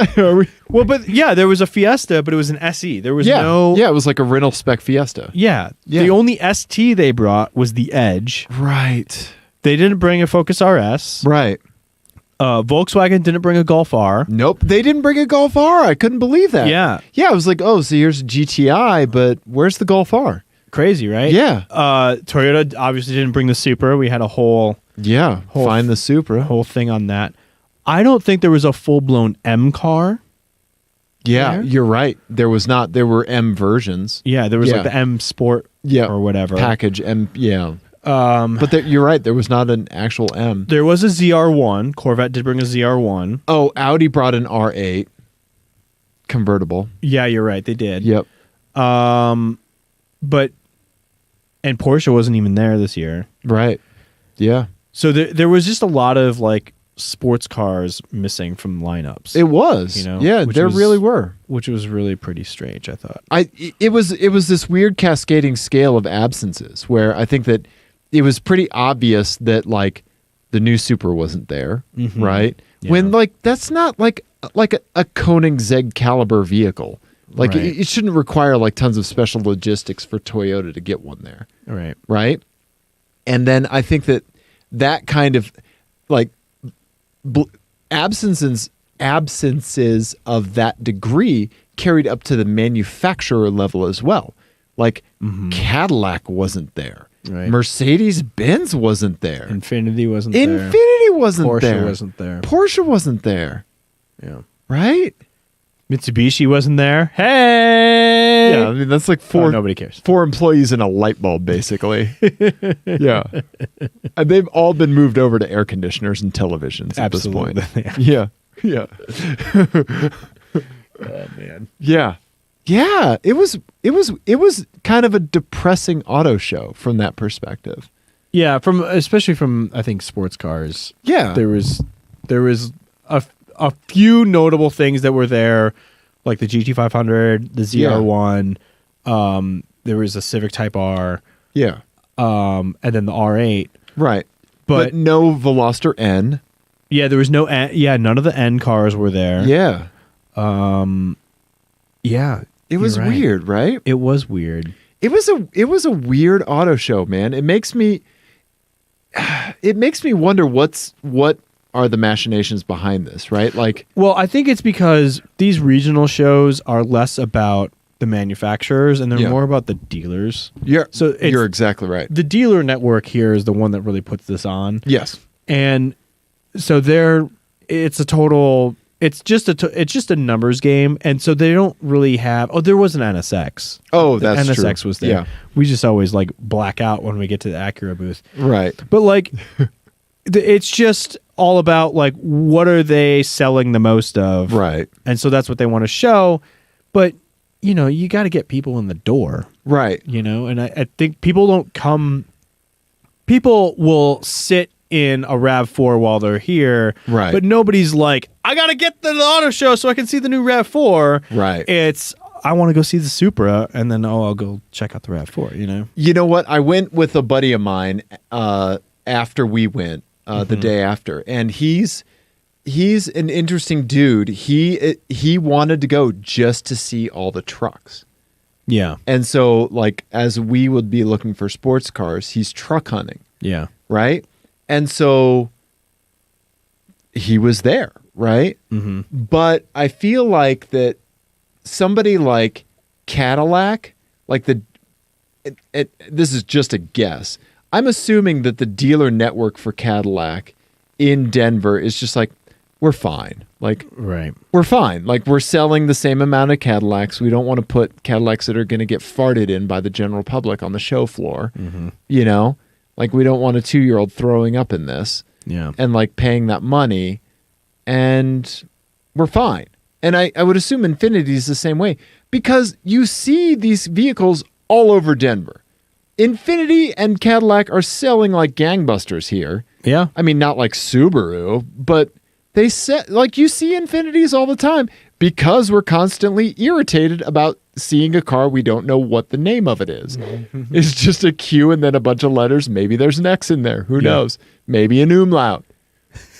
A: Well, but yeah, there was a Fiesta, but it was an SE. There was
B: Yeah,
A: no
B: it was like a rental spec Fiesta.
A: Yeah.
B: Yeah.
A: The only ST they brought was the Edge.
B: Right.
A: They didn't bring a Focus RS.
B: Right.
A: Volkswagen didn't bring a Golf R.
B: Nope. They didn't bring a Golf R. I couldn't believe that.
A: Yeah.
B: Yeah, I was like, oh, so here's a GTI, but where's the Golf R?
A: Crazy, right?
B: Yeah.
A: Toyota obviously didn't bring the Supra. We had a whole
B: Yeah, find the Supra.
A: Whole thing on that. I don't think there was a full-blown M car.
B: Yeah, you're right. There was not. There were M versions.
A: Yeah, there was like the M Sport or whatever.
B: Package M, but you're right. There was not an actual M.
A: There was a ZR1. Corvette did bring a ZR1.
B: Oh, Audi brought an R8 convertible.
A: Yeah, you're right. They did.
B: Yep.
A: But and Porsche wasn't even there this year.
B: Right. Yeah.
A: So there was just a lot of like sports cars missing from lineups.
B: It was.
A: You know?
B: Yeah, there really were.
A: Which was really pretty strange, I thought.
B: It was this weird cascading scale of absences where I think that it was pretty obvious that like the new Supra wasn't there, right? Yeah. When like that's not like a Koenigsegg caliber vehicle. Like it shouldn't require like tons of special logistics for Toyota to get one there.
A: Right.
B: Right? And then I think that kind of like absences of that degree carried up to the manufacturer level as well. Like Cadillac wasn't there.
A: Right.
B: Mercedes-Benz wasn't there.
A: Infiniti wasn't there.
B: Infiniti wasn't
A: Porsche
B: there.
A: wasn't there.
B: Porsche wasn't there.
A: Yeah.
B: Right?
A: Mitsubishi wasn't there. Hey!
B: Yeah, I mean, that's like
A: nobody cares.
B: 4 employees and a light bulb, basically. Yeah. And they've all been moved over to air conditioners and televisions at this point. Yeah. Yeah.
A: Oh, man.
B: Yeah. Yeah. It was kind of a depressing auto show from that perspective.
A: Yeah, especially from I think sports cars.
B: Yeah.
A: There was a few notable things that were there, like the GT500, the ZR1. There was a Civic Type R.
B: Yeah.
A: And then the R8.
B: Right.
A: But
B: no Veloster N.
A: Yeah, there was no N. Yeah, none of the N cars were there.
B: Yeah.
A: Yeah.
B: It was weird, right?
A: It was weird.
B: It was a weird auto show, man. It makes me wonder what are the machinations behind this, right? Like,
A: well, I think it's because these regional shows are less about the manufacturers and they're more about the dealers.
B: Yeah. So you're exactly right.
A: The dealer network here is the one that really puts this on.
B: Yes.
A: And so it's just a numbers game, and so they don't really have. Oh, there was an NSX.
B: Oh, that's true.
A: NSX was there. Yeah. We just always like black out when we get to the Acura booth.
B: Right.
A: But like, it's just all about like what are they selling the most of,
B: right? And
A: so that's what they want to show. But you know, you got to get people in the door,
B: right?
A: You know, and I think people don't come. People will sit in a RAV4 while they're here,
B: right?
A: But nobody's like, I gotta get the auto show so I can see the new RAV4,
B: right?
A: It's I want to go see the Supra, and then I'll go check out the RAV4.
B: You know what? I went with a buddy of mine after we went the day after, and he's an interesting dude. He wanted to go just to see all the trucks.
A: Yeah,
B: and so like as we would be looking for sports cars, he's truck hunting.
A: Yeah,
B: right. And so he was there, right?
A: Mm-hmm.
B: But I feel like that somebody like Cadillac, like this is just a guess. I'm assuming that the dealer network for Cadillac in Denver is just like, we're fine. Like,
A: right.
B: We're fine. Like, we're selling the same amount of Cadillacs. We don't want to put Cadillacs that are going to get farted in by the general public on the show floor.
A: Mm-hmm.
B: You know? Like, we don't want a 2-year-old throwing up in this.
A: Yeah.
B: And, like, paying that money. And we're fine. And I would assume Infiniti is the same way. Because you see these vehicles all over Denver. Infiniti and Cadillac are selling like gangbusters here.
A: Yeah.
B: I mean, not like Subaru, but they like you see Infinitis all the time because we're constantly irritated about seeing a car we don't know what the name of it is. It's just a Q and then a bunch of letters. Maybe there's an X in there. Who knows? Maybe an umlaut.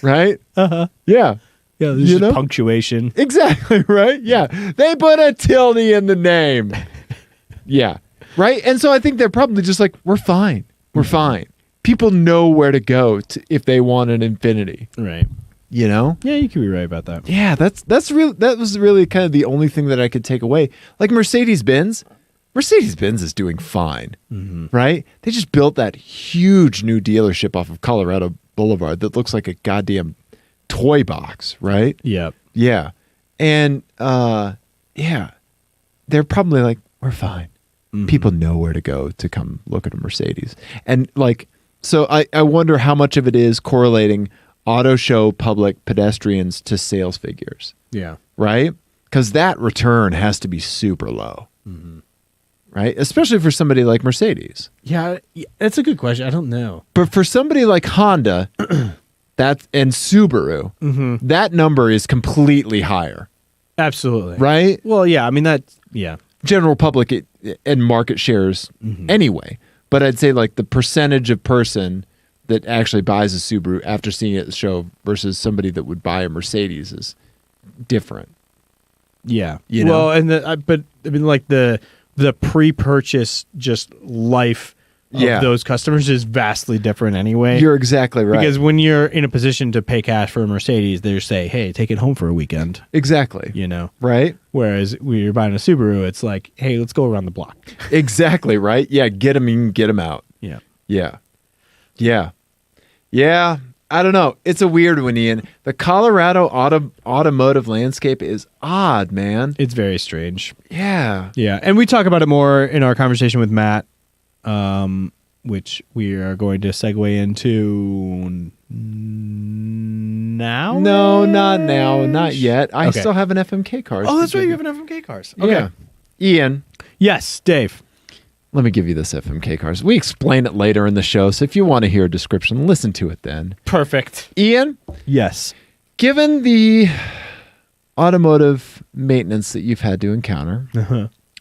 B: Right?
A: Uh-huh.
B: Yeah.
A: Yeah, there's just punctuation.
B: Exactly, right? Yeah. They put a tilde in the name. Yeah. Right? And so I think they're probably just like, we're fine. We're fine. People know where to go if they want an Infiniti.
A: Right.
B: You know?
A: Yeah, you could be right about that.
B: Yeah, that was really kind of the only thing that I could take away. Like Mercedes-Benz is doing fine. Mm-hmm. Right? They just built that huge new dealership off of Colorado Boulevard that looks like a goddamn toy box, right?
A: Yeah.
B: Yeah. And yeah, they're probably like, we're fine. Mm-hmm. People know where to go to come look at a Mercedes. And like, so I wonder how much of it is correlating auto show public pedestrians to sales figures.
A: Yeah.
B: Right? Because that return has to be super low. Mm-hmm. Right? Especially for somebody like Mercedes.
A: Yeah, that's a good question. I don't know.
B: But for somebody like Honda and Subaru, mm-hmm. that number is completely higher.
A: Absolutely.
B: Right?
A: Well, yeah. I mean, yeah.
B: General public and market shares mm-hmm. anyway. But I'd say like the percentage of person that actually buys a Subaru after seeing it at the show versus somebody that would buy a Mercedes is different.
A: Yeah.
B: You know?
A: Well, and but I mean, like the pre-purchase just life of those customers is vastly different anyway.
B: You're exactly right.
A: Because when you're in a position to pay cash for a Mercedes, they just say, hey, take it home for a weekend.
B: Exactly.
A: You know?
B: Right?
A: Whereas when you're buying a Subaru, it's like, hey, let's go around the block.
B: Exactly, right? Yeah, get them in, get them out.
A: Yeah.
B: Yeah. Yeah. Yeah. I don't know. It's a weird one, Ian. The Colorado automotive landscape is odd, man.
A: It's very strange.
B: Yeah.
A: Yeah. And we talk about it more in our conversation with Matt, which we are going to segue into now.
B: No, not now. Not yet. I still have an FMK cars.
A: Oh, that's right. You have an FMK cars. Okay.
B: Yeah. Ian.
A: Yes, Dave.
B: Let me give you this FMK cars. We explain it later in the show, so if you want to hear a description, listen to it then.
A: Perfect.
B: Ian?
A: Yes.
B: Given the automotive maintenance that you've had to encounter,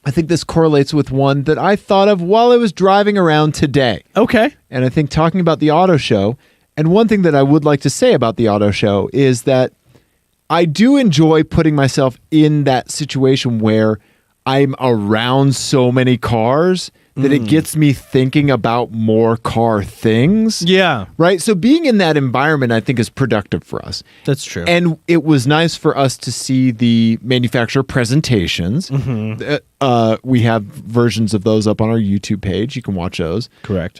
B: I think this correlates with one that I thought of while I was driving around today.
A: Okay.
B: And I think talking about the auto show, and one thing that I would like to say about the auto show is that I do enjoy putting myself in that situation where I'm around so many cars that it gets me thinking about more car things.
A: Yeah.
B: Right? So being in that environment, I think, is productive for us.
A: That's true.
B: And it was nice for us to see the manufacturer presentations. Mm-hmm. We have versions of those up on our YouTube page. You can watch those.
A: Correct.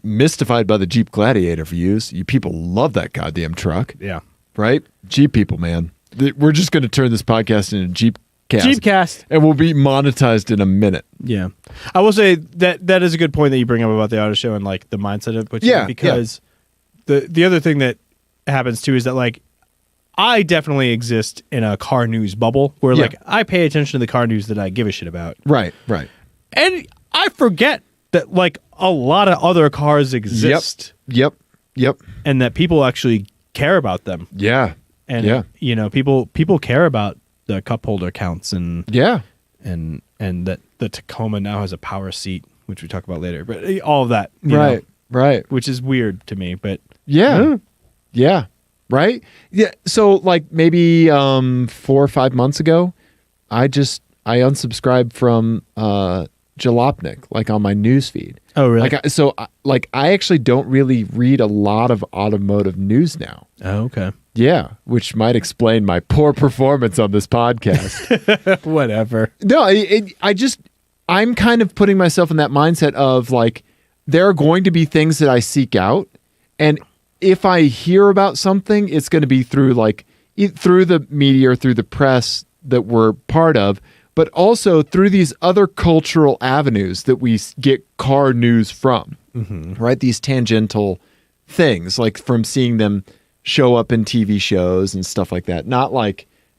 B: Mystified by the Jeep Gladiator views. You people love that goddamn truck.
A: Yeah.
B: Right? Jeep people, man. We're just going to turn this podcast into Jeep
A: Jeepcast.
B: And we'll be monetized in a minute.
A: Yeah. I will say that is a good point that you bring up about the auto show and like the mindset of puts because the other thing that happens too is that like I definitely exist in a car news bubble where like I pay attention to the car news that I give a shit about.
B: Right, right.
A: And I forget that like a lot of other cars exist.
B: Yep.
A: And that people actually care about them.
B: Yeah.
A: And you know, people care about the cup holder counts and and that the Tacoma now has a power seat, which we talk about later, but all of that,
B: right,
A: which is weird to me, but
B: right. So like maybe 4 or 5 months ago, I unsubscribed from Jalopnik, like on my news feed.
A: Oh, really?
B: I actually don't really read a lot of automotive news now.
A: Oh, okay.
B: Yeah, which might explain my poor performance on this podcast.
A: Whatever.
B: No, I'm kind of putting myself in that mindset of like, there are going to be things that I seek out. And if I hear about something, it's going to be through the media or through the press that we're part of, but also through these other cultural avenues that we get car news from, right? These tangential things, like from seeing them show up in TV shows and stuff like that. Not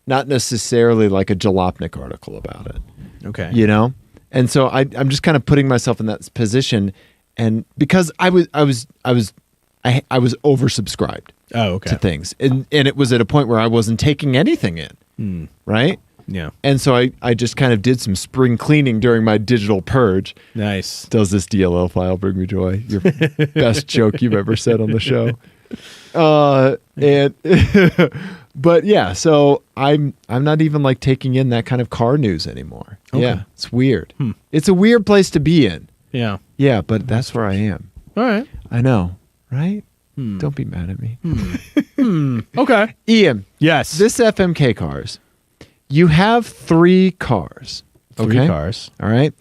B: necessarily like a Jalopnik article about it.
A: Okay.
B: You know? And so I'm just kind of putting myself in that position, and because I was oversubscribed to things. And it was at a point where I wasn't taking anything in. Right?
A: Yeah.
B: And so I just kind of did some spring cleaning during my digital purge.
A: Nice.
B: Does this DLL file bring me joy? Your best joke you've ever said on the show. But yeah, so I'm not even like taking in that kind of car news anymore. Okay. Yeah, it's weird. It's a weird place to be in.
A: Yeah.
B: Yeah, but that's where I am.
A: All right.
B: I know, right? Don't be mad at me.
A: Okay.
B: Ian.
A: Yes.
B: This FMK cars. You have 3 cars. Okay?
A: 3 cars.
B: All right.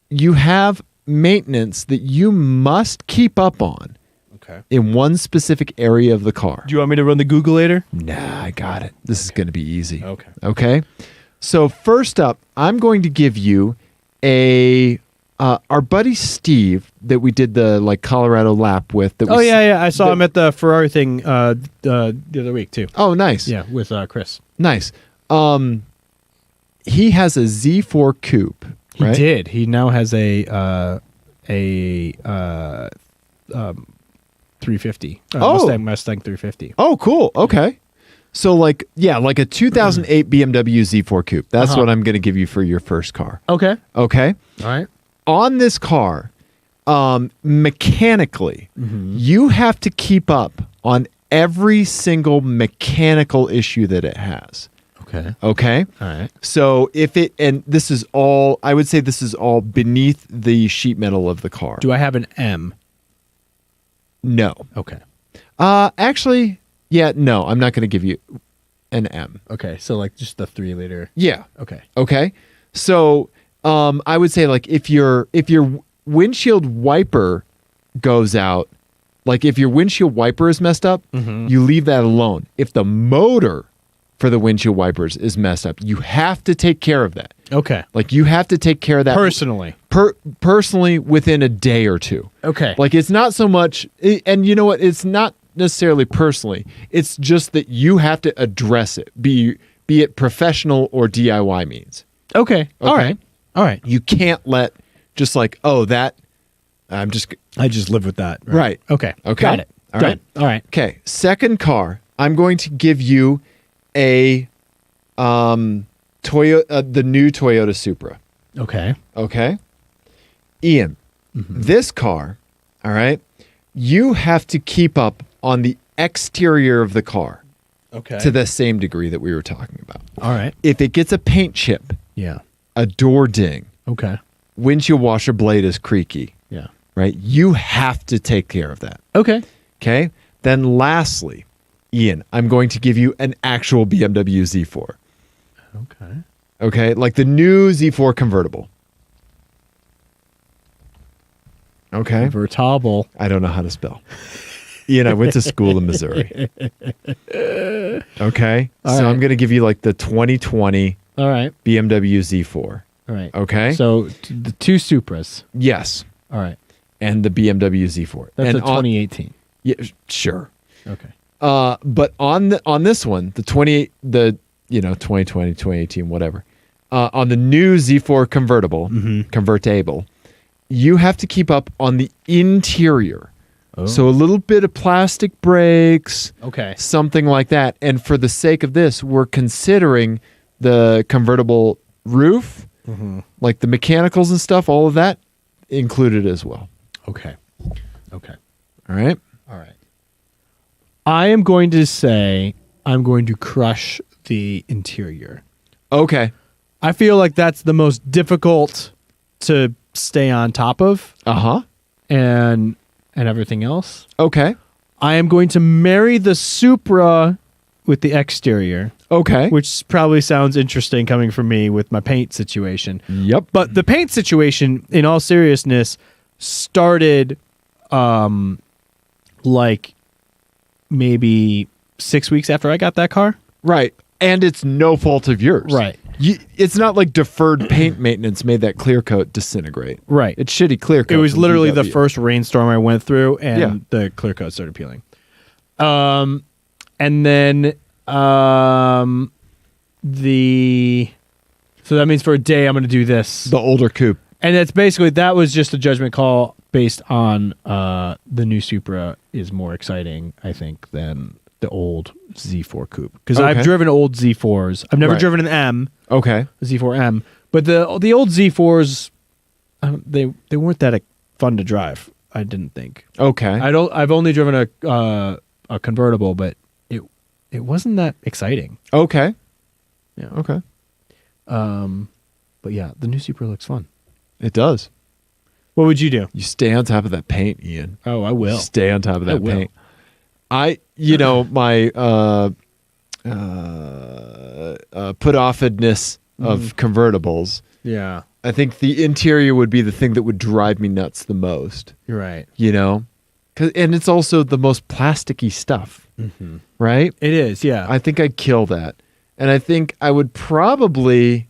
B: You have maintenance that you must keep up on
A: Okay.
B: in one specific area of the car.
A: Do you want me to run the Googleator?
B: Nah, I got it. This is going to be easy.
A: Okay.
B: Okay. So first up, I'm going to give you our buddy Steve that we did the like Colorado lap with. That
A: I saw him at the Ferrari thing the other week too.
B: Oh, nice.
A: Yeah, with Chris.
B: Nice. He has a Z4 coupe.
A: He
B: right?
A: did. He now has a 350. Mustang 350.
B: Oh, cool. Okay. So like a 2008 BMW Z4 coupe. That's what I'm going to give you for your first car.
A: Okay.
B: Okay.
A: All right.
B: On this car, mechanically, you have to keep up on every single mechanical issue that it has.
A: Okay.
B: Okay.
A: All right.
B: So this is all, I would say this is all beneath the sheet metal of the car.
A: Do I have an M?
B: No.
A: Okay.
B: Actually, yeah, no, I'm not going to give you an M.
A: Okay. So like just the 3-liter.
B: Yeah.
A: Okay.
B: Okay. So, I would say like if your windshield wiper goes out, like if your windshield wiper is messed up, you leave that alone. If the motor for the windshield wipers is messed up, you have to take care of that.
A: Okay.
B: Like you have to take care of that
A: Personally.
B: Personally within a day or two.
A: Okay.
B: Like it's not so much, and you know what? It's not necessarily personally. It's just that you have to address it, be it professional or DIY means.
A: Okay. All right. All right.
B: You can't let just like, oh, that I
A: just live with that.
B: Right.
A: Okay.
B: Okay.
A: Got it.
B: All
A: Done.
B: right.
A: All right.
B: Okay. Second car, I'm going to give you a the new Toyota Supra.
A: Okay.
B: Okay. Ian, this car, all right, you have to keep up on the exterior of the car.
A: Okay.
B: To the same degree that we were talking about.
A: All right.
B: If it gets a paint chip,
A: Yeah.
B: a door ding,
A: Okay.
B: windshield washer blade is creaky,
A: Yeah.
B: right? You have to take care of that.
A: Okay.
B: Okay. Then lastly, Ian, I'm going to give you an actual BMW Z4.
A: Okay.
B: Okay. Like the new Z4 convertible. Okay.
A: Vertable.
B: I don't know how to spell. Ian, I went to school in Missouri. Okay.
A: All
B: so
A: right.
B: I'm going to give you like the 2020
A: All right.
B: BMW Z4.
A: All right.
B: Okay.
A: So the two Supras.
B: Yes.
A: All right.
B: And the BMW Z4.
A: That's
B: and
A: a 2018.
B: Yeah, sure.
A: Okay.
B: But on this one, the 2020, 2018, whatever. On the new Z4 convertible, convertible, you have to keep up on the interior.
A: Oh.
B: So a little bit of plastic brakes,
A: Okay.
B: something like that. And for the sake of this, we're considering the convertible roof, like the mechanicals and stuff, all of that included as well.
A: Okay. Okay.
B: All right.
A: All right. I am going to say I'm going to crush the interior.
B: Okay.
A: I feel like that's the most difficult to stay on top of
B: Uh-huh.
A: and everything else.
B: Okay.
A: I am going to marry the Supra with the exterior,
B: Okay.
A: which probably sounds interesting coming from me with my paint situation.
B: Yep.
A: But the paint situation, in all seriousness, started like maybe 6 weeks after I got that car.
B: Right. And it's no fault of yours.
A: Right.
B: It's not like deferred paint maintenance made that clear coat disintegrate.
A: Right.
B: It's shitty clear coat.
A: It was
B: from
A: literally the
B: VW.
A: first rainstorm I went through, and
B: Yeah.
A: the clear coat started peeling. And then so that means for a day I'm going to do this,
B: The older coupe.
A: and it's basically that was just a judgment call based on the new Supra is more exciting, I think, than the old Z4 coupe, because
B: Okay.
A: I've driven old Z4s. I've never
B: Right.
A: driven an M.
B: Okay.
A: Z4M, but the old Z4s, they weren't that fun to drive. I didn't think.
B: Okay.
A: I've only driven a convertible, but it wasn't that exciting.
B: Okay.
A: Yeah.
B: Okay.
A: But yeah, the new Supra looks fun.
B: It does.
A: What would you do?
B: You stay on top of that paint, Ian.
A: Oh, I will.
B: Stay on top of
A: I
B: that
A: will.
B: paint. My put offedness of convertibles.
A: Yeah,
B: I think the interior would be the thing that would drive me nuts the most.
A: you're right.
B: Because And it's also the most plasticky stuff, right?
A: It is, yeah.
B: I think I'd kill that. And I think I would probably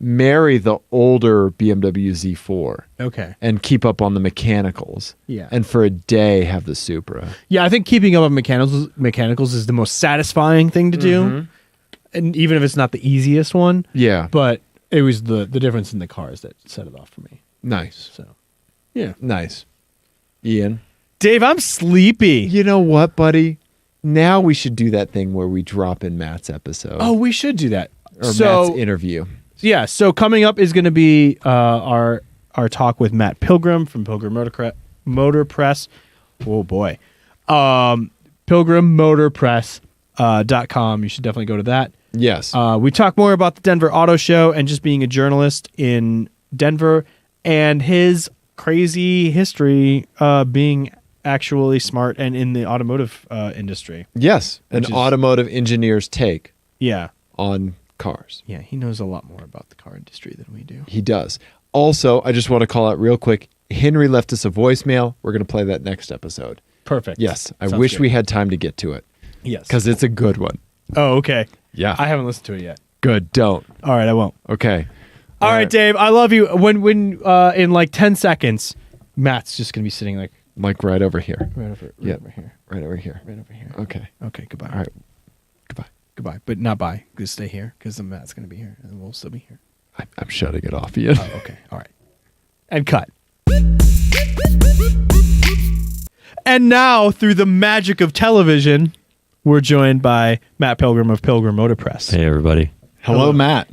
B: marry the older BMW Z4.
A: Okay.
B: And keep up on the mechanicals.
A: Yeah.
B: And for a day have the Supra.
A: Yeah, I think keeping up on mechanicals is the most satisfying thing to do. And even if it's not the easiest one.
B: Yeah.
A: But it was the difference in the cars that set it off for me.
B: Nice.
A: So, yeah.
B: Nice. Ian?
A: Dave, I'm sleepy.
B: You know what, buddy? Now we should do that thing where we drop in Matt's episode.
A: Oh, we should do that.
B: Or Matt's interview.
A: Yeah, so coming up is going to be our talk with Matt Pilgrim from Pilgrim Motor Press. Oh, boy. PilgrimMotorPress.com. You should definitely go to that.
B: Yes.
A: We talk more about the Denver Auto Show and just being a journalist in Denver and his crazy history being actually smart and in the automotive industry.
B: Yes, an automotive engineer's take.
A: Yeah.
B: On cars.
A: Yeah, he knows a lot more about the car industry than we do.
B: He does. Also, I just want to call out real quick, Henry left us a voicemail. We're going to play that next episode.
A: Perfect.
B: Yes, I
A: Sounds
B: wish
A: good.
B: we had time to get to it.
A: Yes.
B: Because it's a good one.
A: Oh, okay.
B: Yeah.
A: I haven't listened to it yet.
B: Good, don't.
A: All right, I won't.
B: Okay.
A: All right, Dave, I love you. When in like 10 seconds, Matt's just going to be sitting like
B: right over here.
A: Right over here.
B: Right over here.
A: Right over here.
B: Okay.
A: Okay, goodbye.
B: All right. Goodbye.
A: Goodbye. But not bye. Just stay here because the Matt's going to be here and we'll still be here.
B: I'm shutting it off, Ian.
A: Oh, okay. All right. And cut. And now, through the magic of television, we're joined by Matt Pilgrim of Pilgrim Motor Press.
C: Hey, everybody.
B: Hello, Matt.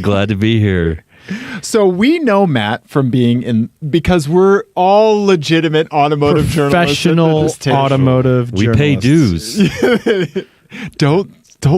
C: Glad to be here.
B: So we know Matt from because we're all legitimate automotive
A: professional
B: journalists. Professional
A: automotive
C: We
A: journalists.
C: pay dues.
B: Don't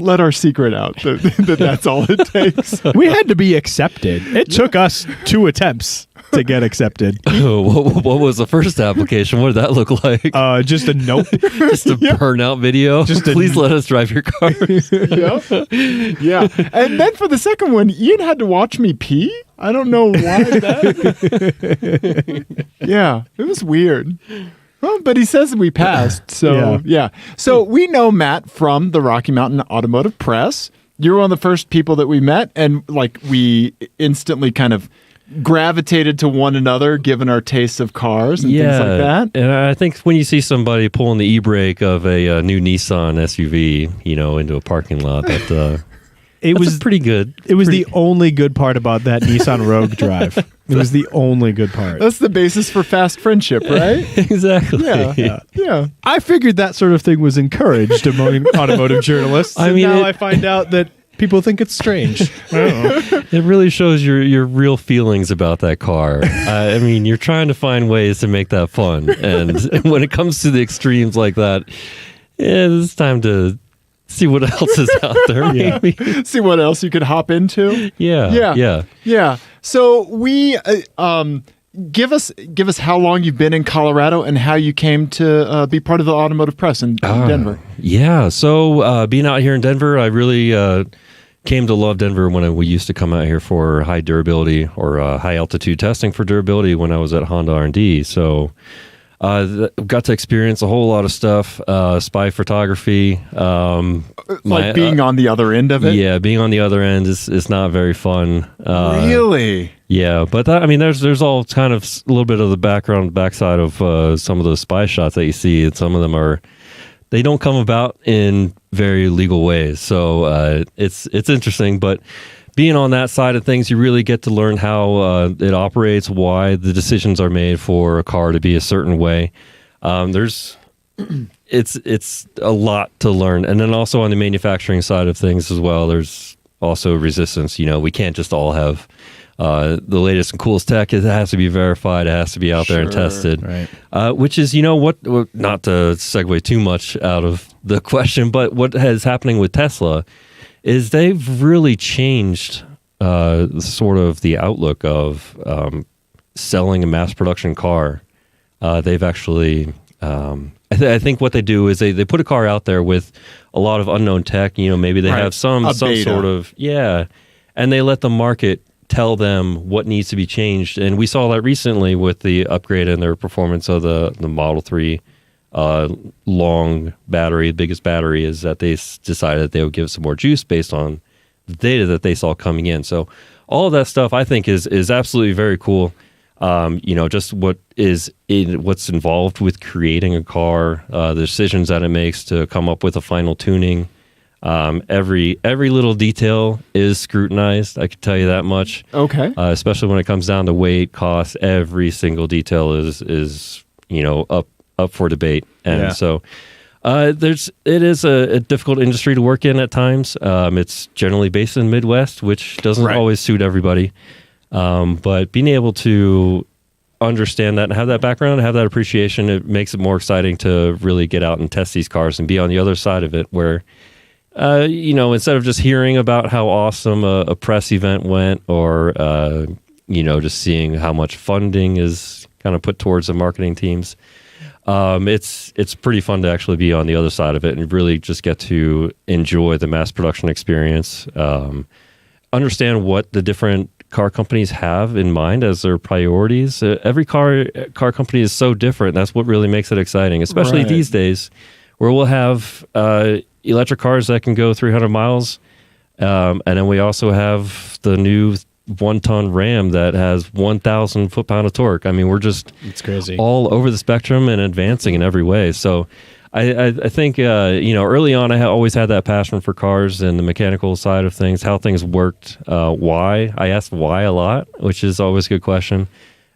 B: let our secret out that's all it takes.
A: We had to be accepted. It took us 2 attempts to get accepted.
C: What was the first application? What did that look like?
A: Just a note.
C: Just a burnout video? Please let us drive your cars.
B: Yeah. And then for the second one, Ian had to watch me pee. I don't know why that. Yeah, it was weird. Well, but he says we passed. So, yeah. So we know Matt from the Rocky Mountain Automotive Press. You're one of the first people that we met, and like we instantly kind of gravitated to one another given our tastes of cars and things like that.
C: And I think when you see somebody pulling the e-brake of a new Nissan SUV, into a parking lot, it was pretty good.
A: It was the only good part about that Nissan Rogue drive. It was the only good part.
B: That's the basis for fast friendship, right?
C: Exactly.
B: Yeah.
A: I figured that sort of thing was encouraged among automotive journalists. I mean, now I find out that people think it's strange. I don't know.
C: It really shows your real feelings about that car. I mean, you're trying to find ways to make that fun. And when it comes to the extremes like that, it's time to see what else is out there. Maybe.
B: See what else you could hop into.
C: Yeah.
B: So we give us how long you've been in Colorado and how you came to be part of the automotive press in Denver.
C: Yeah. So being out here in Denver, I really came to love Denver when we used to come out here for high durability or high altitude testing for durability when I was at Honda R&D. So got to experience a whole lot of stuff, spy photography.
B: Like being on the other end of it?
C: Yeah, being on the other end is not very fun.
B: Really?
C: Yeah, but there's all kind of a little bit of the backside of some of those spy shots that you see, and some of them they don't come about in very legal ways. So it's interesting, but being on that side of things, you really get to learn how it operates, why the decisions are made for a car to be a certain way. It's a lot to learn. And then also on the manufacturing side of things as well, there's also resistance. We can't just all have the latest and coolest tech. It has to be verified. It has to be out there and tested.
A: Right.
C: Which is, what, not to segue too much out of the question, but what is happening with Tesla is they've really changed sort of the outlook of selling a mass production car. They've actually, I think what they do is they put a car out there with a lot of unknown tech. Maybe they have some sort of, and they let the market tell them what needs to be changed. And we saw that recently with the upgrade in their performance of the Model 3 long battery. The biggest battery is that they decided that they would give some more juice based on the data that they saw coming in. So all of that stuff I think is absolutely very cool. Just what's involved with creating a car, the decisions that it makes to come up with a final tuning. Every little detail is scrutinized. I can tell you that much. Okay. Especially when it comes down to weight, cost. Every single detail is up for debate. And so it is a difficult industry to work in at times. It's generally based in the Midwest, which doesn't always suit everybody. But being able to understand that and have that background, have that appreciation, it makes it more exciting to really get out and test these cars and be on the other side of it where, instead of just hearing about how awesome a press event went or, just seeing how much funding is kind of put towards the marketing teams, it's pretty fun to actually be on the other side of it and really just get to enjoy the mass production experience, understand what the different car companies have in mind as their priorities. Every car company is so different. That's what really makes it exciting, especially these days where we'll have electric cars that can go 300 miles. And then we also have the new 1-ton Ram that has 1,000 foot-pound of torque. I mean, we're just
A: it's crazy
C: all over the spectrum and advancing in every way. So I think, early on, I always had that passion for cars and the mechanical side of things, how things worked, why. I asked why a lot, which is always a good question.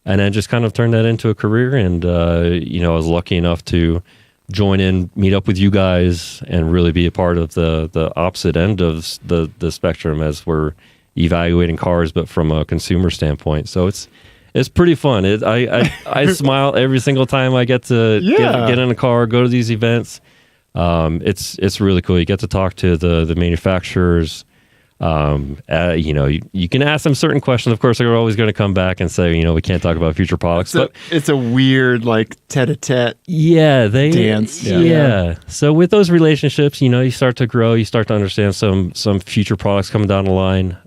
C: And then just kind of turned that into a career. And, I was lucky enough to join in, meet up with you guys, and really be a part of the opposite end of the spectrum as we're evaluating cars, but from a consumer standpoint. So it's pretty fun. I smile every single time I get to get in a car, go to these events. It's really cool. You get to talk to the manufacturers. You can ask them certain questions. Of course, they're always going to come back and say, we can't talk about future products. But
B: it's a weird, tete-a-tete dance.
C: Yeah. So with those relationships, you start to grow. You start to understand some future products coming down the line.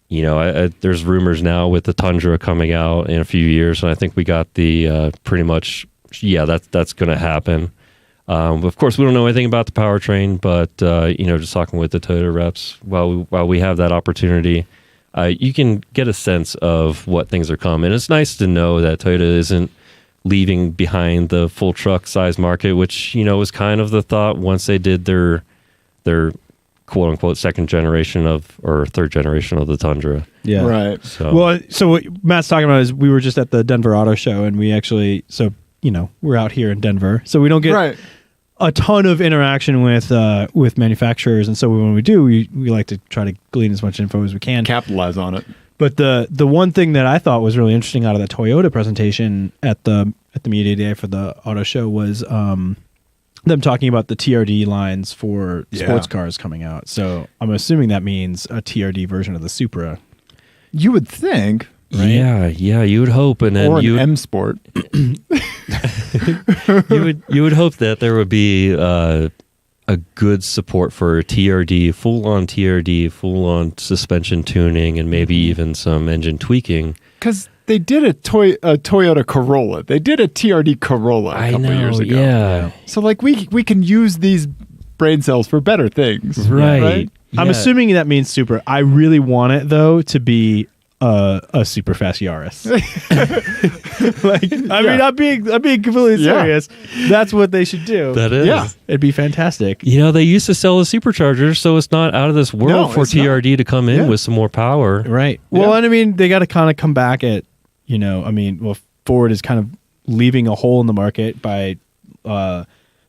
C: There's rumors now with the Tundra coming out in a few years, and I think we got the pretty much, that's going to happen. Of course, we don't know anything about the powertrain, but just talking with the Toyota reps, while we have that opportunity, you can get a sense of what things are coming. It's nice to know that Toyota isn't leaving behind the full truck size market, which was kind of the thought once they did their quote unquote second generation or third generation of the Tundra.
A: Yeah.
B: Right.
A: So what Matt's talking about is we were just at the Denver Auto Show and we actually, we're out here in Denver. So we don't get a ton of interaction with manufacturers. And so when we do, we like to try to glean as much info as we can.
B: Capitalize on it.
A: But the one thing that I thought was really interesting out of the Toyota presentation at the media day for the auto show was them talking about the TRD lines for sports cars coming out. So I'm assuming that means a TRD version of the Supra.
B: You would think,
C: right? Yeah, you would hope, and then
B: or an M Sport.
C: you would hope that there would be a good support for TRD, full-on TRD, full-on suspension tuning, and maybe even some engine tweaking.
B: Because they did a Toyota Corolla. They did a TRD Corolla a couple years ago.
C: Yeah.
B: So we can use these brain cells for better things.
C: Right?
A: Yeah. I'm assuming that means Supra. I really want it though to be a super fast Yaris. I'm being completely serious. That's what they should do.
C: That is.
A: Yeah. It'd be fantastic.
C: They used to sell the superchargers, so it's not out of this world for TRD to come in with some more power.
A: Right. Well, and they got to kind of come back at, Ford is kind of leaving a hole in the market by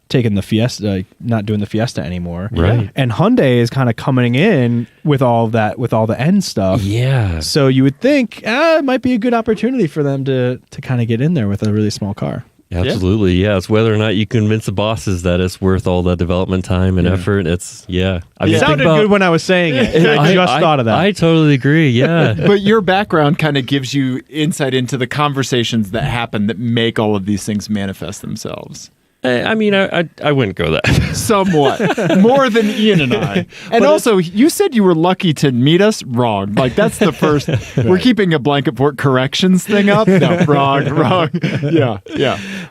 A: taking the Fiesta, not doing the Fiesta anymore.
C: Right.
A: And Hyundai is kind of coming in with all that, with all the end stuff.
C: Yeah.
A: So you would think it might be a good opportunity for them to kind of get in there with a really small car.
C: Absolutely. Yeah. It's whether or not you convince the bosses that it's worth all the development time and effort. It
A: sounded good when I was saying it. I just thought of that.
C: I totally agree. Yeah.
B: But your background kind of gives you insight into the conversations that happen that make all of these things manifest themselves.
C: I mean, I wouldn't go that.
B: Somewhat. More than Ian and I. And also, you said you were lucky to meet us. Wrong. Like, that's the first. We're keeping a blanket fort corrections thing up. No, wrong. Yeah.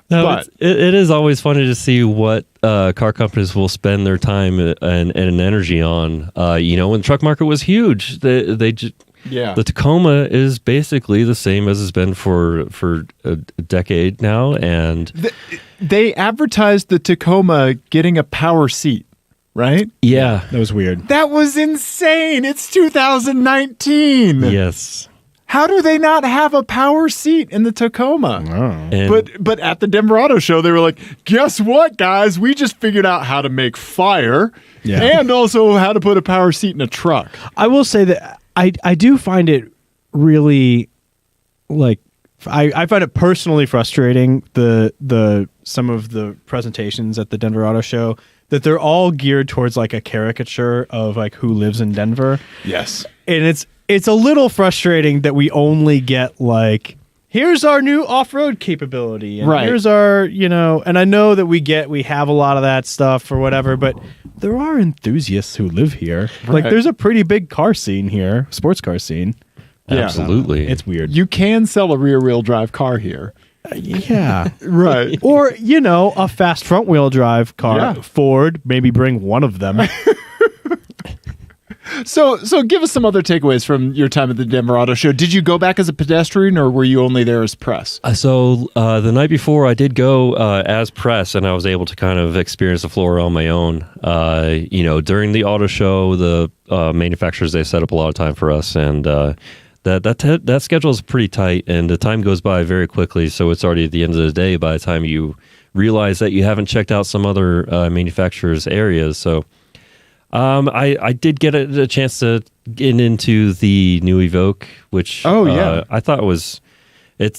C: No,
B: But
C: it is always funny to see what car companies will spend their time and energy on. When the truck market was huge, they just.
B: yeah.
C: The Tacoma is basically the same as it's been for a decade now, and
B: They advertised the Tacoma getting a power seat, right?
C: yeah,
A: That was weird.
B: That was insane. It's 2019.
C: yes,
B: How do they not have a power seat in the Tacoma?
C: and
B: But at the Denver Auto Show, they were like, guess what, guys? We just figured out how to make fire and also how to put a power seat in a truck.
A: I will say that I do find it really like I find it personally frustrating the some of the presentations at the Denver Auto Show that they're all geared towards like a caricature of like who lives in Denver.
B: Yes.
A: And it's a little frustrating that we only get like here's our new off-road capability and
B: Right.
A: here's our, and I know that we have a lot of that stuff or whatever, but there are enthusiasts who live here. Like
B: Right.
A: there's a pretty big car scene here, sports car scene.
B: Yeah.
C: absolutely,
A: It's weird.
B: You can sell a rear-wheel drive car here.
A: Yeah.
B: Right.
A: Or, a fast front-wheel drive car.
B: Yeah.
A: Ford, maybe bring one of them.
B: So give us some other takeaways from your time at the Denver Auto Show. Did you go back as a pedestrian or were you only there as press?
C: So the night before, I did go as press, and I was able to kind of experience the floor on my own. During the auto show, the manufacturers, they set up a lot of time for us, and that schedule is pretty tight, and the time goes by very quickly. So it's already at the end of the day by the time you realize that you haven't checked out some other manufacturers' areas. So I did get a chance to get into the new Evoque, which I thought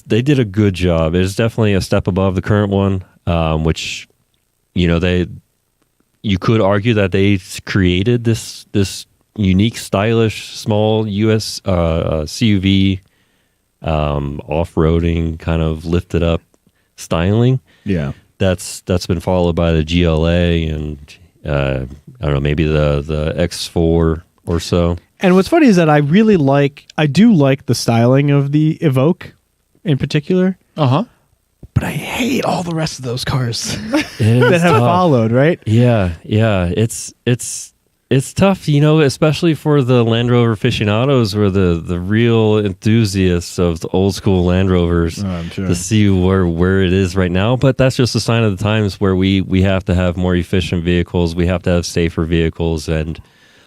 C: they did a good job. It is definitely a step above the current one, which you could argue that they created this unique, stylish, small US CUV off-roading kind of lifted up styling.
A: Yeah.
C: That's been followed by the GLA and I don't know, maybe the X4 or so.
A: And what's funny is that I do like the styling of the Evoque in particular,
B: Uh-huh.
A: but I hate all the rest of those cars
C: That
A: that have followed, right?
C: Yeah. It's tough, especially for the Land Rover aficionados or the real enthusiasts of the old school Land Rovers
A: I'm sure.
C: to see where it is right now. But that's just a sign of the times where we have to have more efficient vehicles. We have to have safer vehicles. And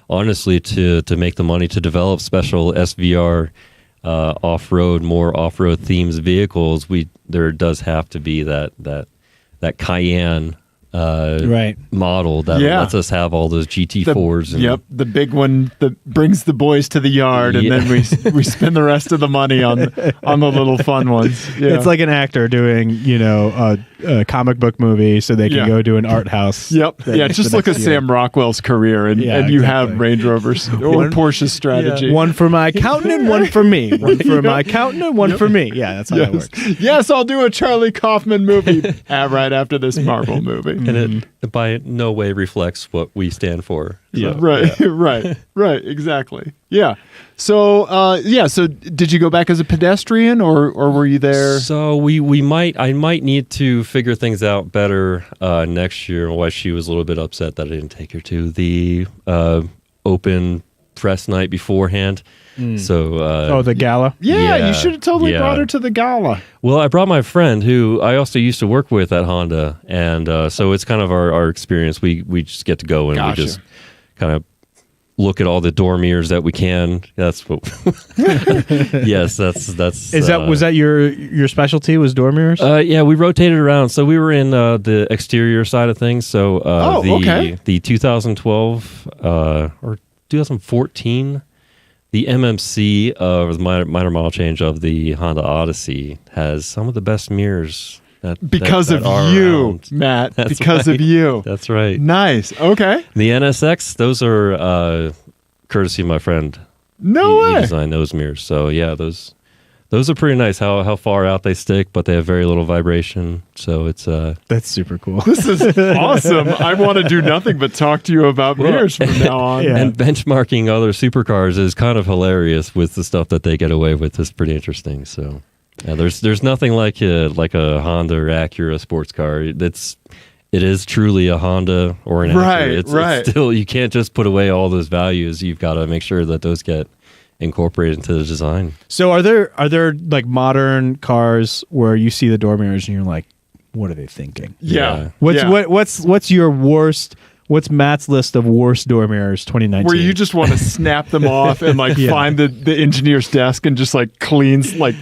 C: honestly, to make the money to develop special SVR more off-road themes vehicles, there does have to be that Cayenne
A: Right.
C: model that lets us have all those GT4s.
B: The big one that brings the boys to the yard, and then we spend the rest of the money on the little fun ones. Yeah.
A: It's like an actor doing, a comic book movie so they can go do an art house.
B: Yep.
A: thing
B: Just
A: the
B: look at
A: next year.
B: Sam Rockwell's career, and you
A: exactly.
B: have Range Rovers or Porsche's strategy.
A: One for my accountant and one for me. One for my accountant and one for me. Yeah, that's how that works.
B: Yes, I'll do a Charlie Kaufman movie right after this Marvel movie.
C: And it by no way reflects what we stand for. So,
B: Right, exactly. Yeah. So, so did you go back as a pedestrian or were you there?
C: So I might need to figure things out better next year. Why she was a little bit upset that I didn't take her to the open press night beforehand. So
A: The gala?
B: Yeah, you should have totally brought her to the gala.
C: Well, I brought my friend who I also used to work with at Honda, and so it's kind of our experience. We just get to go and we just kind of look at all the door mirrors that we can. That's what. Yes, that's.
A: Was that your specialty? Was door mirrors?
C: Yeah, we rotated around. So we were in the exterior side of things. So the 2012 or 2014. The MMC of the minor model change of the Honda Odyssey has some of the best mirrors
B: because of
C: are
B: you,
C: around.
B: Matt.
C: That's
B: because
C: right.
B: of you.
C: That's right.
B: Nice. Okay.
C: The NSX, those are courtesy of my friend.
B: No
C: He
B: way.
C: designed those mirrors. So yeah, those those are pretty nice. How far out they stick, but they have very little vibration. So it's
A: That's super cool.
B: This is awesome. I want to do nothing but talk to you about mirrors from now on.
A: Yeah.
C: And benchmarking other supercars is kind of hilarious with the stuff that they get away with. It's pretty interesting. So yeah, there's nothing like a Honda or Acura sports car. It is truly a Honda or an Acura. It's still, you can't just put away all those values. You've got to make sure that those get incorporated into the design.
A: So are there like modern cars where you see the door mirrors and you're like, what are they thinking?
B: Yeah.
A: What's your worst? What's Matt's list of worst door mirrors 2019?
B: Where you just want to snap them off and like find the engineer's desk and just like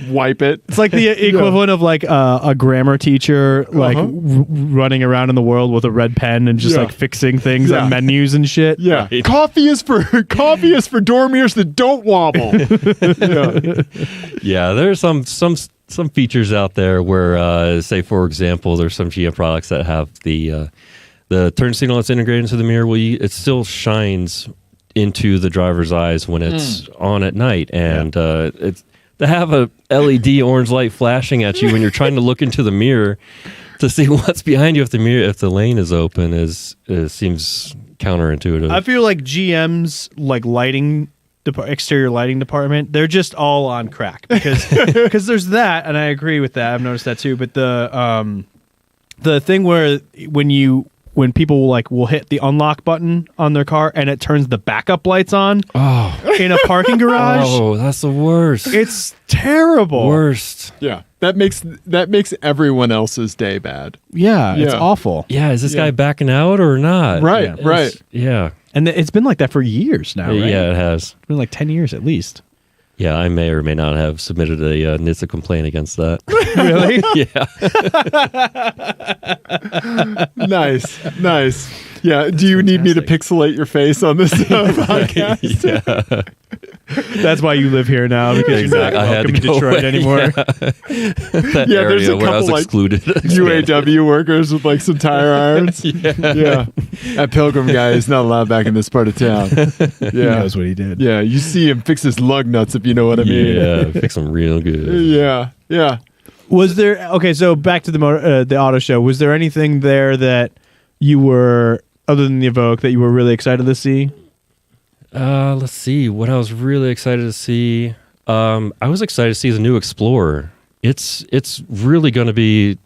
B: wipe it.
A: It's like the equivalent of like a grammar teacher like running around in the world with a red pen and just like fixing things on menus and shit.
B: Yeah, right. Coffee is for door mirrors that don't wobble.
C: Yeah, there's some features out there where, say for example, there's some GM products that have the turn signal that's integrated into the mirror. It still shines into the driver's eyes when it's on at night, and it's to have a LED orange light flashing at you when you're trying to look into the mirror to see what's behind you if the lane is open seems counterintuitive.
A: I feel like GM's like exterior lighting department, they're just all on crack because there's that, and I agree with that. I've noticed that too. But the thing where when people will hit the unlock button on their car and it turns the backup lights on in a parking garage.
C: Oh, that's the worst.
A: It's terrible.
C: Worst.
B: Yeah. That makes everyone else's day bad.
A: Yeah, it's awful.
C: Yeah, is this guy backing out or not?
B: Right, right.
C: Yeah.
A: And it's been like that for years now, right?
C: Yeah, it has.
A: It's been like 10 years at least.
C: Yeah, I may or may not have submitted a NHTSA complaint against that.
A: Really?
C: Yeah.
B: Nice. Yeah. Do you need me to pixelate your face on this podcast?
C: Yeah.
A: That's why you live here now, because you're not welcome in Detroit anymore.
C: That area where I was excluded.
B: UAW workers with like some tire irons. Yeah. That Pilgrim guy is not allowed back in this part of town. Yeah.
A: He knows what he did.
B: Yeah. You see him fix his lug nuts, if you know what I mean.
C: Yeah. Fix them real good.
B: Yeah.
A: Was there, okay, so back to the auto show, was there anything there that you were, other than the Evoque, that you were really excited to see?
C: Let's see. What I was really excited to see, I was excited to see the new Explorer. It's really going to be.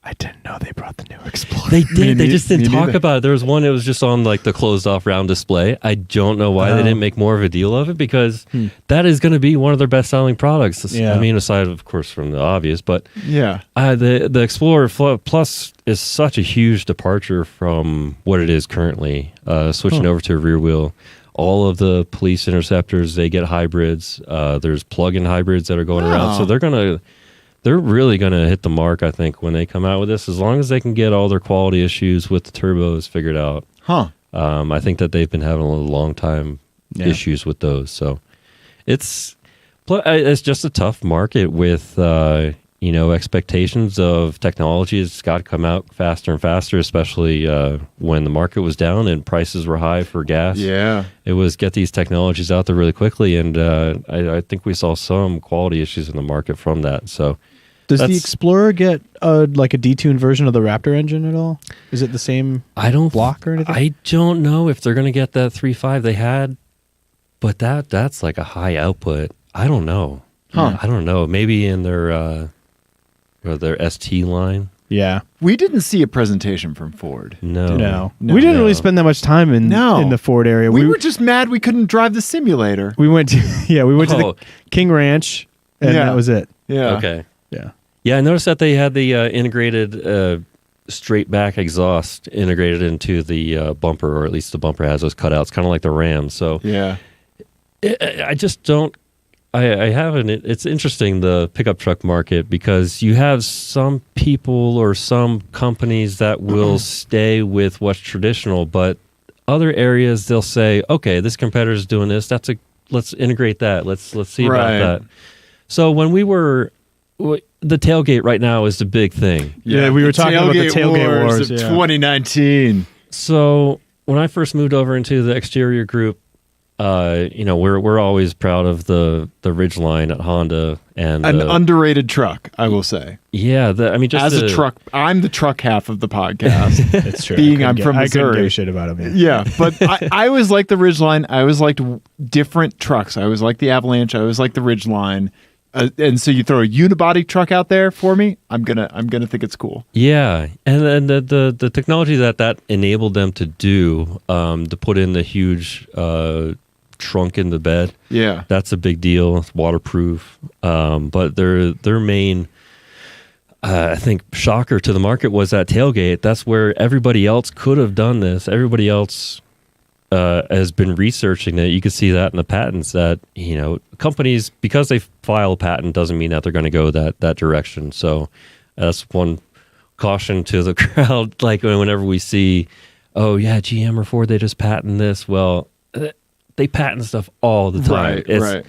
A: I didn't know they brought the new Explorer.
C: They did. They just didn't talk about it. There was one. It was just on like the closed off round display. I don't know why they didn't make more of a deal of it, because that is going to be one of their best selling products.
A: Yeah.
C: I mean, aside of course from the obvious, but
B: yeah,
C: the Explorer Plus is such a huge departure from what it is currently. Switching over to a rear wheel. All of the police interceptors, they get hybrids. There's plug-in hybrids that are going around, so they're really gonna hit the mark, I think, when they come out with this. As long as they can get all their quality issues with the turbos figured out. I think that they've been having a long time issues with those. So it's just a tough market with expectations of technology has got to come out faster and faster, especially when the market was down and prices were high for gas.
B: Yeah.
C: It was get these technologies out there really quickly, and I think we saw some quality issues in the market from that. So
A: does the Explorer get like a detuned version of the Raptor engine at all? Is it the same block or anything?
C: I don't know if they're going to get that 3.5 they had, but that's like a high output. I don't know. I don't know. Maybe in their ST line.
A: Yeah.
B: We didn't see a presentation from Ford.
C: No.
A: We didn't really spend that much time in the Ford area.
B: We were just mad we couldn't drive the simulator.
A: We went to the King Ranch, and that was it.
B: Yeah.
C: Okay.
A: Yeah.
C: Yeah, I noticed that they had the integrated straight back exhaust integrated into the bumper, or at least the bumper has those cutouts, kind of like the Ram. So
B: yeah,
C: I just don't. I haven't. It's interesting, the pickup truck market, because you have some people or some companies that will stay with what's traditional, but other areas they'll say, okay, this competitor's doing this. Let's integrate that. Let's see about that. So when the tailgate right now is the big thing.
A: Yeah, we were talking about the tailgate wars
B: of 2019.
C: So when I first moved over into the exterior group, we're always proud of the Ridgeline at Honda, and
B: an underrated truck, I will say.
C: Yeah, just
B: as a truck, I'm the truck half of the podcast.
A: That's true.
B: I'm from
A: I couldn't give
B: Missouri.
A: a shit about him.
B: Yeah, but I always liked the Ridgeline. I always liked different trucks. I always liked the Avalanche. I always liked the Ridgeline. And so you throw a unibody truck out there for me, I'm gonna think it's cool.
C: Yeah, and then the technology that enabled them to do, to put in the huge trunk in the bed.
B: Yeah,
C: that's a big deal. It's waterproof. But their main, I think, shocker to the market was that tailgate. That's where everybody else could have done this. Everybody else has been researching it. You can see that in the patents that, companies, because they file a patent doesn't mean that they're going to go that direction. So that's one caution to the crowd. Like whenever we see, oh yeah, GM or Ford, they just patent this. Well, they patent stuff all the time.
B: Right.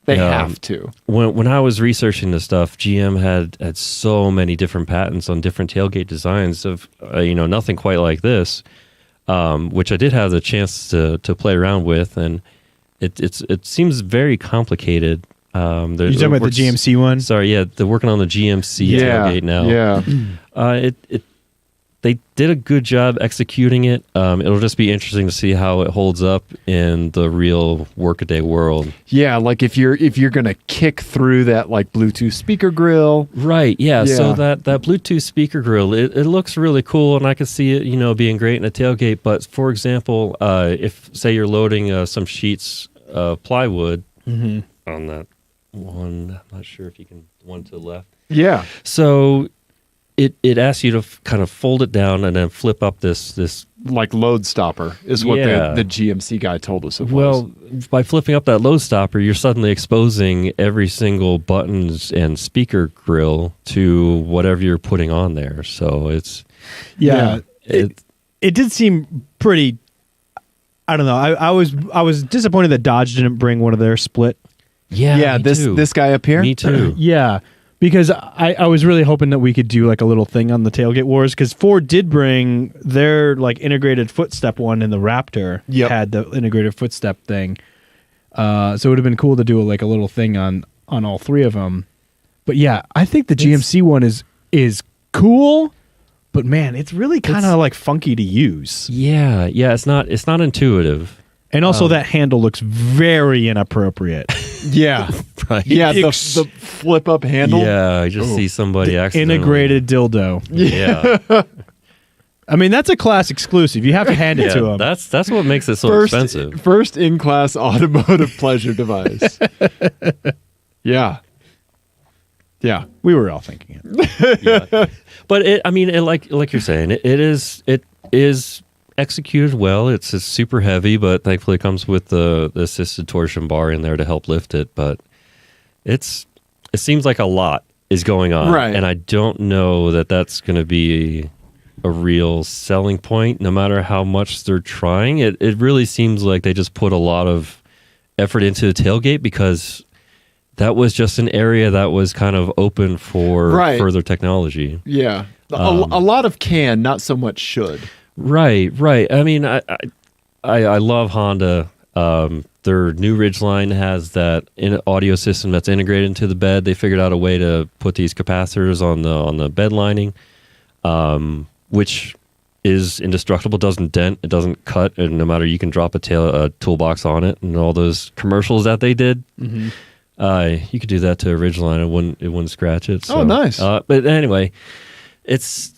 B: They have to.
C: When I was researching this stuff, GM had so many different patents on different tailgate designs of, nothing quite like this. Which I did have the chance to play around with, and it seems very complicated.
A: You talking about the GMC one?
C: Sorry, yeah, they're working on the GMC tailgate now.
B: Yeah,
C: they did a good job executing it. It'll just be interesting to see how it holds up in the real workaday world.
B: Yeah, like if you're gonna kick through that like Bluetooth speaker grill,
C: right? Yeah. So that Bluetooth speaker grill, it looks really cool, and I can see it, being great in a tailgate. But for example, if say you're loading some sheets of plywood on that one, I'm not sure if you can one to the left.
B: Yeah.
C: So it asks you to kind of fold it down and then flip up this
B: like load stopper is what the GMC guy told us it was.
C: Well, by flipping up that load stopper, you're suddenly exposing every single buttons and speaker grill to whatever you're putting on there. So it's
A: it did seem pretty. I don't know. I was disappointed that Dodge didn't bring one of their split.
C: Yeah,
B: this guy up here.
C: Me too.
A: Yeah. Because I was really hoping that we could do like a little thing on the Tailgate Wars, because Ford did bring their like integrated footstep one in the Raptor. Had the integrated footstep thing. So it would have been cool to do like a little thing on all three of them. But yeah, I think the GMC one is cool, but man, it's really kind of like funky to use.
C: Yeah, it's not
A: And
C: intuitive.
A: also that handle looks very inappropriate.
B: Yeah.
C: Right.
B: Yeah, the flip up handle.
C: Yeah, I just see somebody accidentally.
A: Integrated dildo.
C: Yeah.
A: I mean, that's a class exclusive. You have to hand it to them.
C: That's what makes it so expensive.
B: First in-class automotive pleasure device. Yeah. Yeah.
A: We were all thinking it.
C: Yeah. But like you're saying, it is executed well. It's super heavy, but thankfully it comes with the assisted torsion bar in there to help lift it. But it seems like a lot is going on,
B: right?
C: And I don't know that that's going to be a real selling point, no matter how much they're trying. It really seems like they just put a lot of effort into the tailgate because that was just an area that was kind of open for further technology.
B: Yeah, a lot of can, not so much should.
C: Right. I mean, I love Honda. Their new Ridgeline has that audio system that's integrated into the bed. They figured out a way to put these capacitors on the bed lining, which is indestructible. Doesn't dent. It doesn't cut. And no matter, you can drop a toolbox on it. And all those commercials that they did, you could do that to a Ridgeline. It wouldn't scratch it. So,
B: nice.
C: But anyway, it's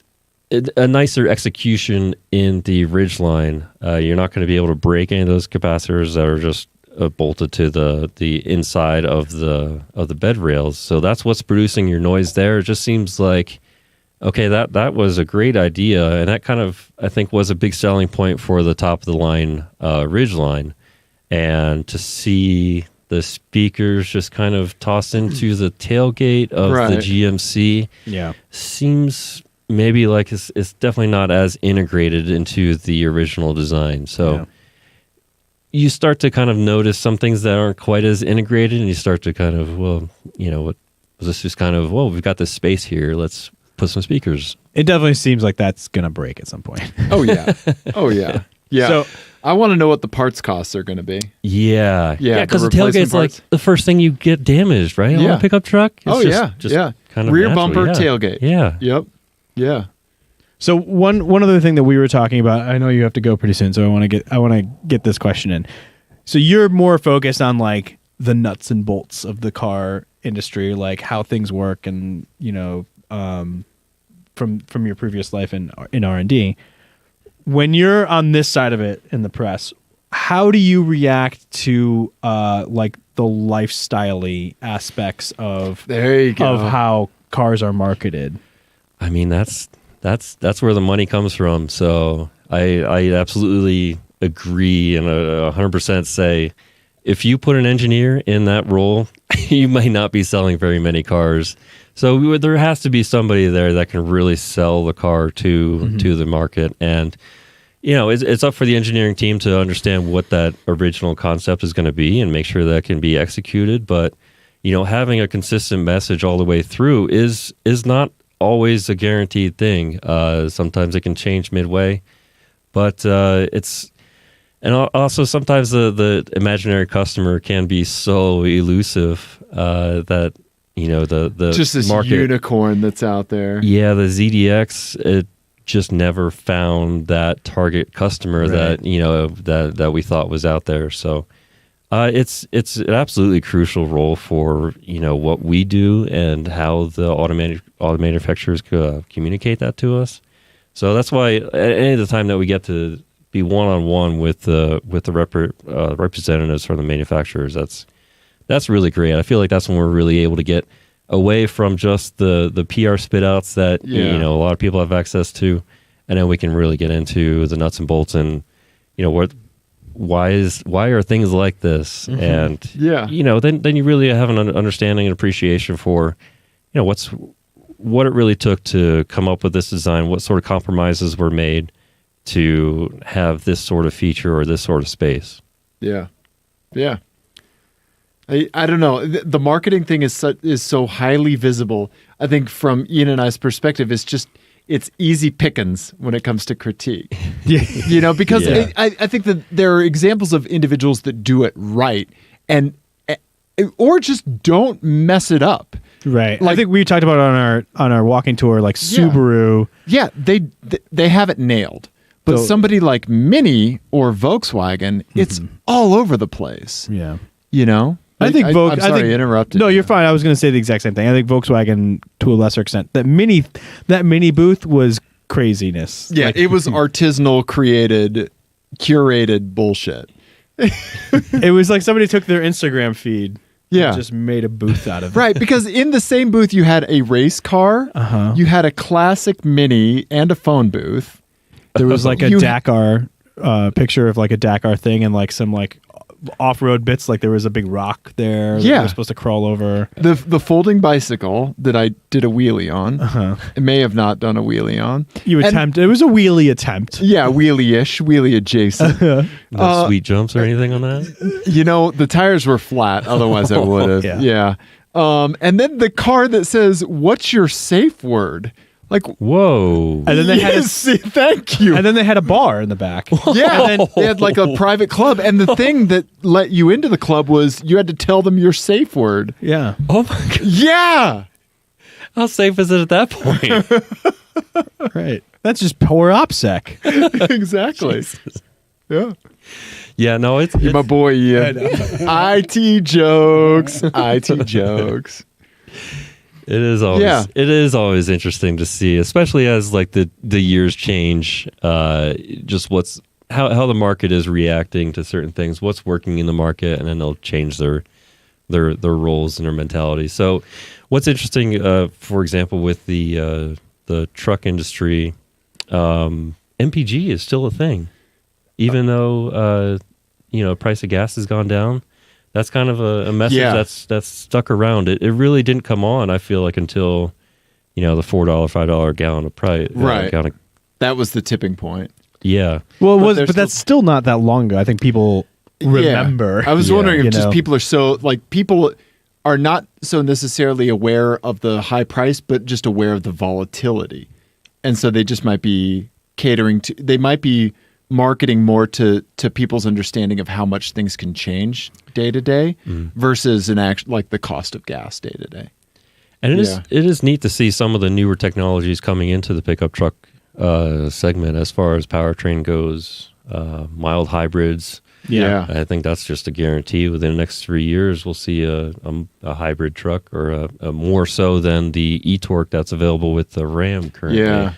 C: a nicer execution in the Ridgeline. You're not going to be able to break any of those capacitors that are just bolted to the inside of the bed rails. So that's what's producing your noise there. It just seems like, okay, that was a great idea, and that kind of, I think, was a big selling point for the top of the line Ridgeline. And to see the speakers just kind of tossed into the tailgate of the GMC seems maybe like it's definitely not as integrated into the original design. So you start to kind of notice some things that aren't quite as integrated, and you start to kind of, what was this just kind of, we've got this space here, let's put some speakers.
A: It definitely seems like that's going to break at some point.
B: Oh, yeah. Yeah.
A: So
B: I want to know what the parts costs are going to be.
C: Yeah.
B: Yeah,
C: Because
B: the
C: the tailgate's
B: replacement
C: like the first thing you get damaged, right?
B: Yeah.
C: On a pickup truck? It's
B: yeah.
C: Kind of
B: Rear
C: natural,
B: bumper,
C: yeah.
B: tailgate.
C: Yeah.
B: Yep. Yeah.
A: So one other thing that we were talking about, I know you have to go pretty soon, so I want to get this question in. So you're more focused on like the nuts and bolts of the car industry, like how things work, and from your previous life in R&D. When you're on this side of it in the press, how do you react to like the lifestyle-y aspects of
B: There you go.
A: of how cars are marketed?
C: I mean, that's where the money comes from. So I absolutely agree and 100% say, if you put an engineer in that role, you might not be selling very many cars. So there has to be somebody there that can really sell the car to the market. And, it's up for the engineering team to understand what that original concept is going to be and make sure that can be executed. But, having a consistent message all the way through is not always a guaranteed thing. Sometimes it can change midway, but and also sometimes the imaginary customer can be so elusive that the
B: just this
C: market,
B: unicorn that's out there.
C: Yeah, the ZDX, it just never found that target customer
A: Right.
C: that we thought was out there. So it's an absolutely crucial role for what we do and how the auto manufacturers communicate that to us. So that's why any of the time that we get to be one-on-one with the representatives from the manufacturers, that's really great. I feel like that's when we're really able to get away from just the PR spit outs that a lot of people have access to, and then we can really get into the nuts and bolts and why are things like this, and then you really have an understanding and appreciation for what it really took to come up with this design, what sort of compromises were made to have this sort of feature or this sort of space.
B: Yeah. I don't know. The marketing thing is so highly visible. I think from Ian and I's perspective, it's easy pickings when it comes to critique.
A: Yeah.
B: Because
C: Yeah.
B: I think that there are examples of individuals that do it right or just don't mess it up.
A: Right.
B: Like-
A: I think we talked about on our walking tour, like Subaru.
B: Yeah, they have it nailed. But
A: So-
B: somebody like Mini or Volkswagen, it's all over the place.
A: Yeah.
B: I think I'm sorry, I interrupted.
A: No, you're fine. I was going to say the exact same thing. I think Volkswagen, to a lesser extent, that mini booth was craziness.
B: Yeah, it was artisanal, curated bullshit.
A: It was like somebody took their Instagram feed,
B: Yeah.
A: and just made a booth out of it.
B: Right, because in the same booth you had a race car, you had a classic Mini, and a phone booth.
A: There was like a
B: You-
A: Dakar picture of like a Dakar thing and like some like off-road bits. Like there was a big rock there that
B: Yeah.
A: we're supposed to crawl over.
B: The folding bicycle that I did a wheelie on. I may have not done a wheelie on.
A: You
B: And-
A: attempt. It was a wheelie attempt.
B: Yeah, wheelie-ish, wheelie adjacent.
C: No sweet jumps or anything on that?
B: The tires were flat, otherwise I would have.
A: Yeah.
B: And then the car that says, "What's your safe word?" Like,
C: Whoa.
A: And then they had
B: thank you.
A: and then they had a bar in the back.
B: Yeah, and then they had like a private club, and the thing that let you into the club was you had to tell them your safe word.
A: Yeah.
C: Oh my God.
B: Yeah,
C: How safe is it at that point?
A: Right. That's just poor OPSEC.
B: exactly. Yeah,
C: Yeah, no, it's
B: my boy. Yeah, IT jokes. IT jokes.
C: It is always
B: Yeah.
C: it is always interesting to see, especially as like the years change, just how the market is reacting to certain things, what's working in the market, and then they'll change their roles and their mentality. So what's interesting, for example, with the truck industry, MPG is still a thing, even though price of gas has gone down. That's kind of a message that's stuck around. It really didn't come on, I feel like, until the $4, $5 gallon of price.
B: Right. That was the tipping point.
C: Yeah.
A: Well,
B: But
A: but that's still not that long ago. I think people remember.
B: Yeah. I was wondering if
A: you
B: just
A: know.
B: people are so people are not so necessarily aware of the high price, but just aware of the volatility, and so they just might be catering to. They might be marketing more to people's understanding of how much things can change day to day versus like the cost of gas day to day.
C: And it is neat to see some of the newer technologies coming into the pickup truck segment as far as powertrain goes, mild hybrids.
B: Yeah.
C: I think that's just a guarantee. Within the next 3 years, we'll see a hybrid truck, or a more so than the e-torque that's available with the Ram currently.
B: Yeah.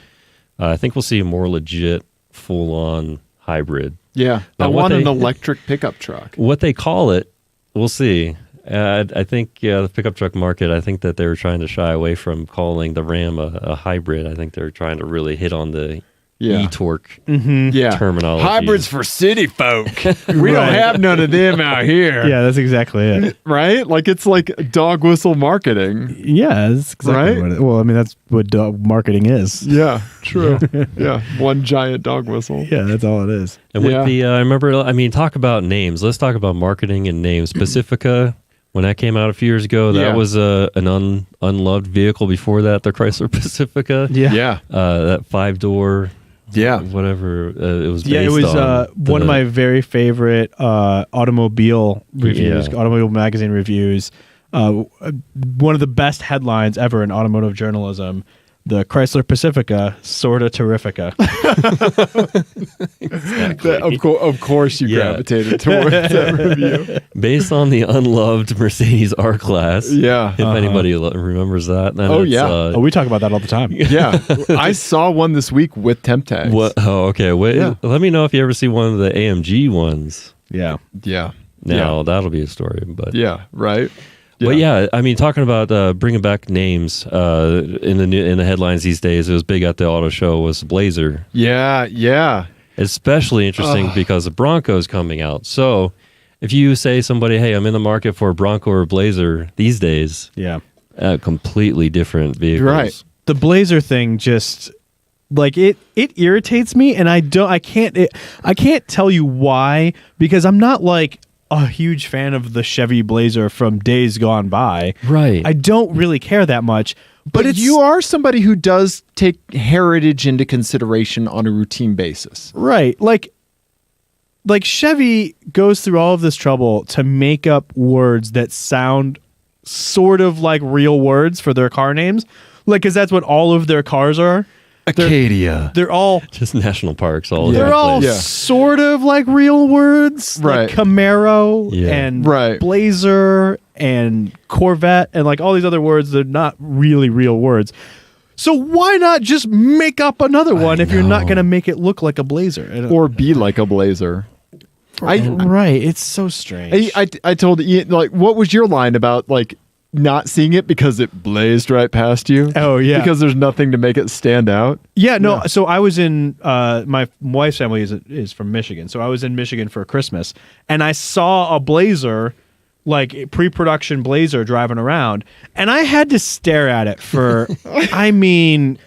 C: I think we'll see a more legit, full-on hybrid.
B: Yeah.
C: Now,
B: I want an electric pickup truck.
C: What they call it, we'll see. I think the pickup truck market, I think that they were trying to shy away from calling the Ram a hybrid. I think they're trying to really hit on the e-torque terminology.
B: Hybrids for city folk. We don't have none of them out here.
A: Yeah, that's exactly it.
B: Right? Like it's like dog whistle marketing.
A: Yeah, that's exactly what well, I mean, that's what dog marketing is.
B: Yeah, true. Yeah, one giant dog whistle.
A: Yeah, that's all it is.
C: And with I remember, talk about names. Let's talk about marketing and names. Pacifica, when that came out a few years ago, that was an unloved vehicle. Before that, the Chrysler Pacifica.
B: Yeah.
C: That 5-door.
B: Yeah.
C: Whatever it was based
A: Yeah, it was
C: on.
A: one of my very favorite automobile reviews, automobile magazine reviews. One of the best headlines ever in automotive journalism. The Chrysler Pacifica, sorta terrifica.
C: Exactly.
B: Of course you gravitated towards that review.
C: Based on the unloved Mercedes R-Class.
B: Yeah.
C: If anybody remembers that.
A: We talk about that all the time.
B: Yeah. I saw one this week with temp tags.
C: What? Oh, okay. Wait. Let me know if you ever see one of the AMG ones.
A: Yeah.
B: Yeah.
C: Now, that'll be a story. But
B: yeah, right?
C: Yeah. But talking about bringing back names in the headlines these days, it was big at the auto show, was Blazer.
B: Yeah.
C: Especially interesting because the Bronco's coming out. So if you say somebody, hey, I'm in the market for a Bronco or a Blazer these days, completely different vehicles.
B: Right.
A: The Blazer thing just like it irritates me, and I can't tell you why, because I'm not like a huge fan of the Chevy Blazer from days gone by.
C: Right.
A: I don't really care that much. But
B: you are somebody who does take heritage into consideration on a routine basis.
A: Right. Like Chevy goes through all of this trouble to make up words that sound sort of like real words for their car names. Like, because that's what all of their cars are.
B: Acadia.
A: They're all
C: just national parks all
A: they're all sort of like real words,
B: right?
A: Like Camaro and Blazer and Corvette and like all these other words. They're not really real words. So why not just make up another one if you're not going to make it look like a Blazer
B: or be like a Blazer?
A: Right. It's so strange.
B: I told Ian, like, what was your line about like not seeing it because it blazed right past you?
A: Oh yeah,
B: because there's nothing to make it stand out.
A: Yeah, no. So I was in my wife's family is from Michigan, so I was in Michigan for Christmas, and I saw a Blazer, like pre-production Blazer, driving around, and I had to stare at it for, I mean,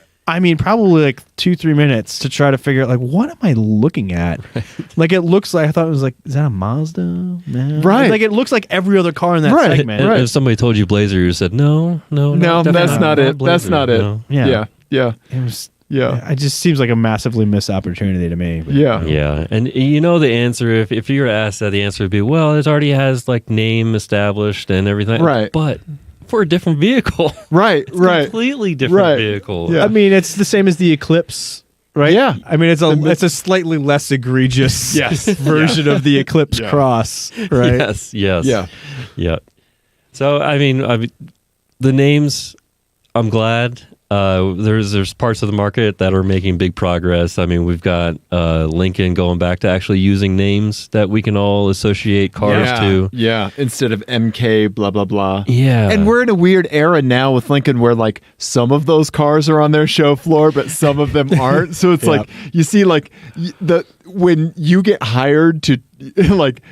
A: probably like 2-3 minutes to try to figure out like what am I looking at? Right. Like it looks like I thought it was like, is that a Mazda? No.
B: Right.
A: Like it looks like every other car in that segment.
C: Right. If somebody told you Blazer, you said no,
B: that's not it.
C: Blazer,
B: that's not it.
C: No.
B: Yeah.
A: It was. Yeah, it just seems like a massively missed opportunity to me. But,
C: yeah, and the answer, if you were asked that, the answer would be, well, it already has like name established and everything,
B: right?
C: But for a different vehicle,
B: right,
C: completely different vehicle.
A: Yeah. I mean, it's the same as the Eclipse, right?
B: Yeah,
A: I mean, it's a slightly less egregious version of the Eclipse Cross, right?
C: Yeah. So I mean, the names, I'm glad. There's parts of the market that are making big progress. I mean, we've got Lincoln going back to actually using names that we can all associate cars to.
B: Yeah, instead of MK blah blah blah.
C: Yeah,
B: and we're in a weird era now with Lincoln where like some of those cars are on their show floor, but some of them aren't. So it's like you see like when you get hired to like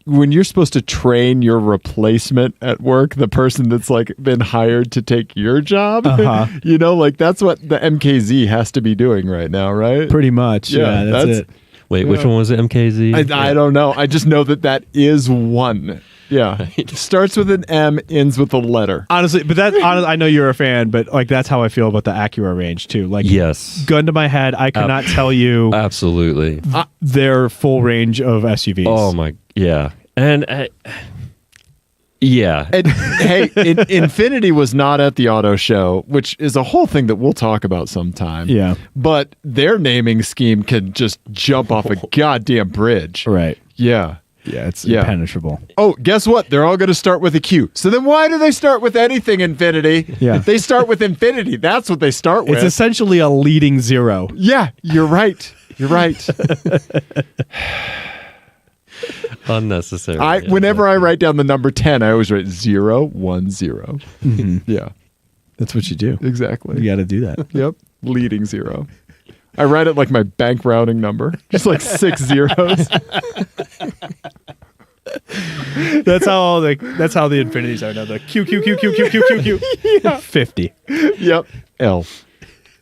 B: when you're supposed to train your replacement at work, the person that's like been hired to take your job, like that's what the MKZ has to be doing right now, right?
A: Pretty much. Yeah, that's it.
C: Wait, which one was it? MKZ?
B: I don't know. I just know that is one. Yeah. Starts with an M, ends with a letter.
A: Honestly, but I know you're a fan, but like that's how I feel about the Acura range too. Like,
C: yes,
A: gun to my head, I cannot tell you
C: absolutely
A: their full range of SUVs.
C: Oh my, yeah, and. Yeah.
B: And hey, Infiniti was not at the auto show, which is a whole thing that we'll talk about sometime.
A: Yeah.
B: But their naming scheme can just jump off a goddamn bridge.
A: Right.
B: Yeah.
A: Yeah, it's impenetrable.
B: Oh, guess what? They're all going to start with a Q. So then why do they start with anything Infiniti?
A: Yeah.
B: They start with Infiniti. That's what they start with.
A: It's essentially a leading zero.
B: Yeah, you're right. You're right.
C: Unnecessary.
B: Whenever I write down the number 10, I always write 0, 1, 0.
A: Mm-hmm.
B: Yeah.
A: That's what you do.
B: Exactly.
A: You got to do that.
B: Yep. Leading 0. I write it like my bank routing number. Just like 6 zeros.
A: That's how the Infinities are now. The Q.
B: Yeah.
A: 50.
B: Yep. L.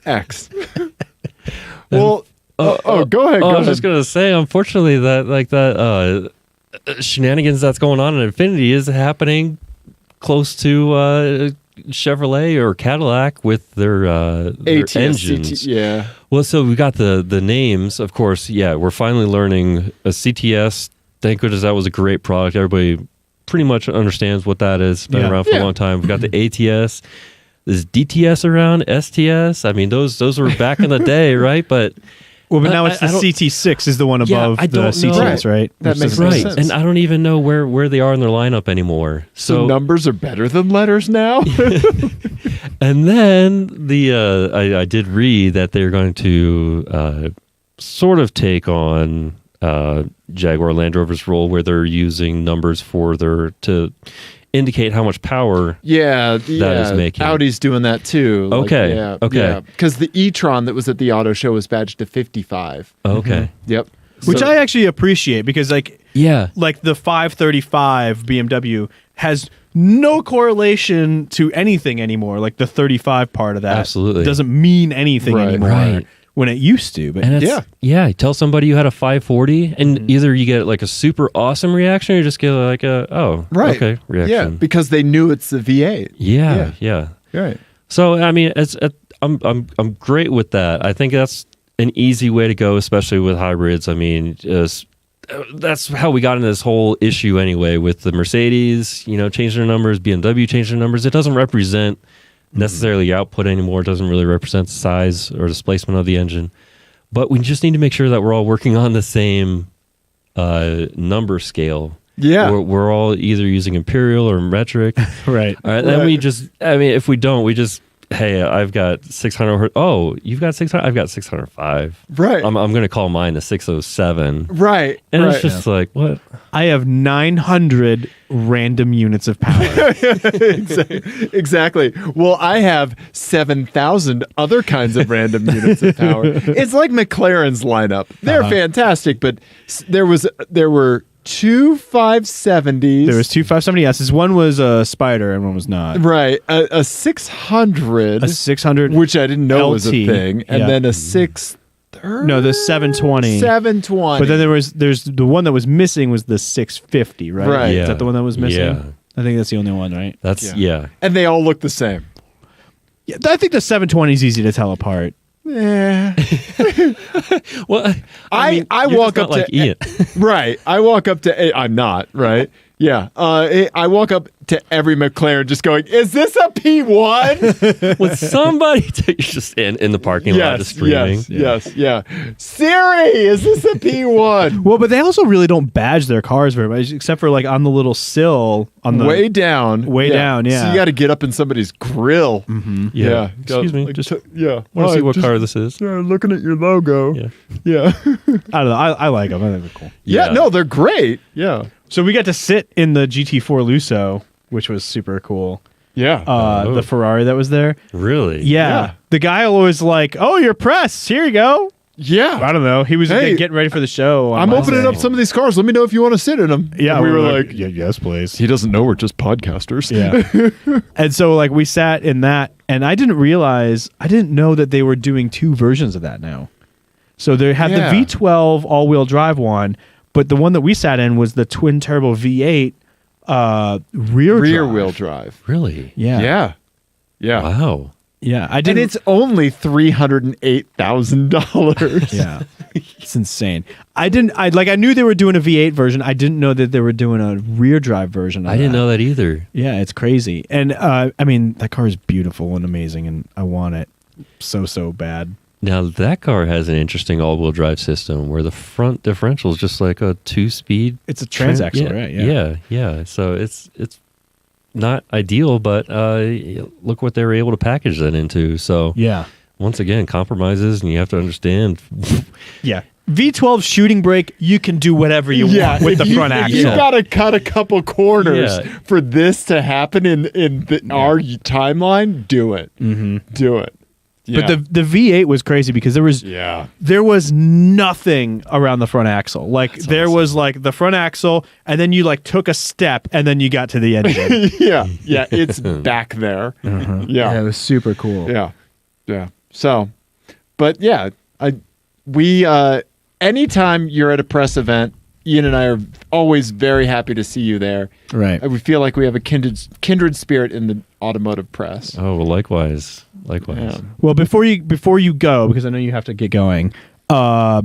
B: X. Well, go ahead.
C: I was just gonna say, unfortunately, that shenanigans that's going on in Infiniti is happening close to Chevrolet or Cadillac with their engines.
B: Yeah.
C: Well, so we got the names, of course. Yeah, we're finally learning a CTS. Thank goodness that was a great product. Everybody pretty much understands what that is. It's been around for a long time. We got the ATS. Is DTS around? STS? I mean, those were back in the day, right? But
A: now it's the CT6 is the one above the CTS, right?
B: That makes sense.
C: And I don't even know where they are in their lineup anymore.
B: So numbers are better than letters now?
C: And then I did read that they're going to sort of take on Jaguar Land Rover's role where they're using numbers to indicate how much power that is making.
B: Audi's doing that too.
C: Okay.
B: Yeah. Because the e-tron that was at the auto show was badged to 55.
C: Okay.
B: Mm-hmm. Yep.
A: Which I actually appreciate because like the 535 BMW has no correlation to anything anymore. Like the 35 part of that
C: absolutely
A: doesn't mean anything anymore.
C: Right.
A: When it used to, but
C: you tell somebody you had a 540 and either you get like a super awesome reaction or you just get like okay reaction.
B: Yeah, because they knew it's the V8.
C: Yeah.
B: Right.
C: So I mean, I'm great with that. I think that's an easy way to go, especially with hybrids. I mean, that's how we got into this whole issue anyway with the Mercedes, changing their numbers, BMW changing their numbers. It doesn't represent necessarily output anymore. It doesn't really represent the size or displacement of the engine, but we just need to make sure that we're all working on the same number scale. We're all either using imperial or metric.
A: Right.
C: All right. Then if we don't, we just, hey, I've got 600. Oh, you've got 600. I've got 605.
B: Right.
C: I'm going to call mine a 607.
B: Right.
C: And it's just like, what?
A: I have 900 random units of power.
B: Exactly. Well, I have 7,000 other kinds of random units of power. It's like McLaren's lineup. They're fantastic, but there were two 570s.
A: There was two 570S's. One was a Spider and one was not.
B: Right. A 600.
A: A 600.
B: Which I didn't know
A: LT.
B: Was a thing. And then a 630.
A: No, the 720.
B: 720.
A: But then there's the one that was missing was the 650, right?
B: Right.
A: Is that the one that was missing?
C: Yeah.
A: I think that's the only one, right?
B: And they all look the same.
A: Yeah, I think the 720 is easy to tell apart.
B: Yeah.
C: Well,
B: I walk up to
C: Ian.
B: Right. I walk up to I'm not, right? Yeah. I walk up to every McLaren just going, is this a P1?
C: With somebody you're just in the parking lot just screaming.
B: Yes. Siri, is this a P1?
A: Well, but they also really don't badge their cars very much, except for like on the little sill on the
B: way down.
A: So you
B: got to get up in somebody's grill.
A: Mm-hmm.
C: Yeah.
A: Excuse me.
C: Just want to see what car this is.
B: Looking at your logo. Yeah.
A: I don't know. I like them. I think they're cool.
B: Yeah. No, they're great. Yeah.
A: So we got to sit in the GT4 Lusso, which was super cool.
B: Yeah.
A: The Ferrari that was there.
C: Really?
A: Yeah. The guy was like, "Oh, your press. Here you go."
B: Yeah.
A: I don't know. He was getting ready for the show.
B: I'm opening up some of these cars. Let me know if you want to sit in them.
A: Yeah.
B: And we were like,
A: yes, please.
B: He doesn't know we're just podcasters.
A: Yeah. And so like we sat in that, and I didn't know that they were doing two versions of that now. So they had the V12 all-wheel drive one, but the one that we sat in was the twin turbo V8
B: rear wheel drive.
C: Really?
A: Yeah.
C: Wow.
A: Yeah. I
B: And
A: didn't.
B: it's only $308,000.
A: Yeah. It's insane. I knew they were doing a V8 version. I didn't know that they were doing a rear drive version of
C: I didn't know that either.
A: Yeah, it's crazy. And I mean, that car is beautiful and amazing, and I want it so bad.
C: Now, that car has an interesting all-wheel drive system where the front differential is just like a 2-speed.
A: It's a transaxle, right?
C: Yeah. So it's not ideal, but look what they were able to package that into. So
A: Yeah.
C: once again, compromises, and you have to understand.
A: Yeah. V12 shooting brake, you can do whatever you want with the front axle.
B: You got to cut a couple corners
C: Yeah.
B: for this to happen in our timeline. Do it.
A: Mm-hmm.
B: Do it. Yeah.
A: But the V8 was crazy because there was nothing around the front axle. Like there was like the front axle, and then you like took a step, and then you got to the engine.
B: yeah, it's back there.
A: Yeah, it was super cool.
B: Yeah. So, but yeah, anytime you're at a press event, Ian and I are always very happy to see you there.
A: Right.
B: We feel like we have a kindred spirit in the automotive press.
C: Oh, well, likewise.
B: Yeah.
A: Well, before you go, because I know you have to get going, I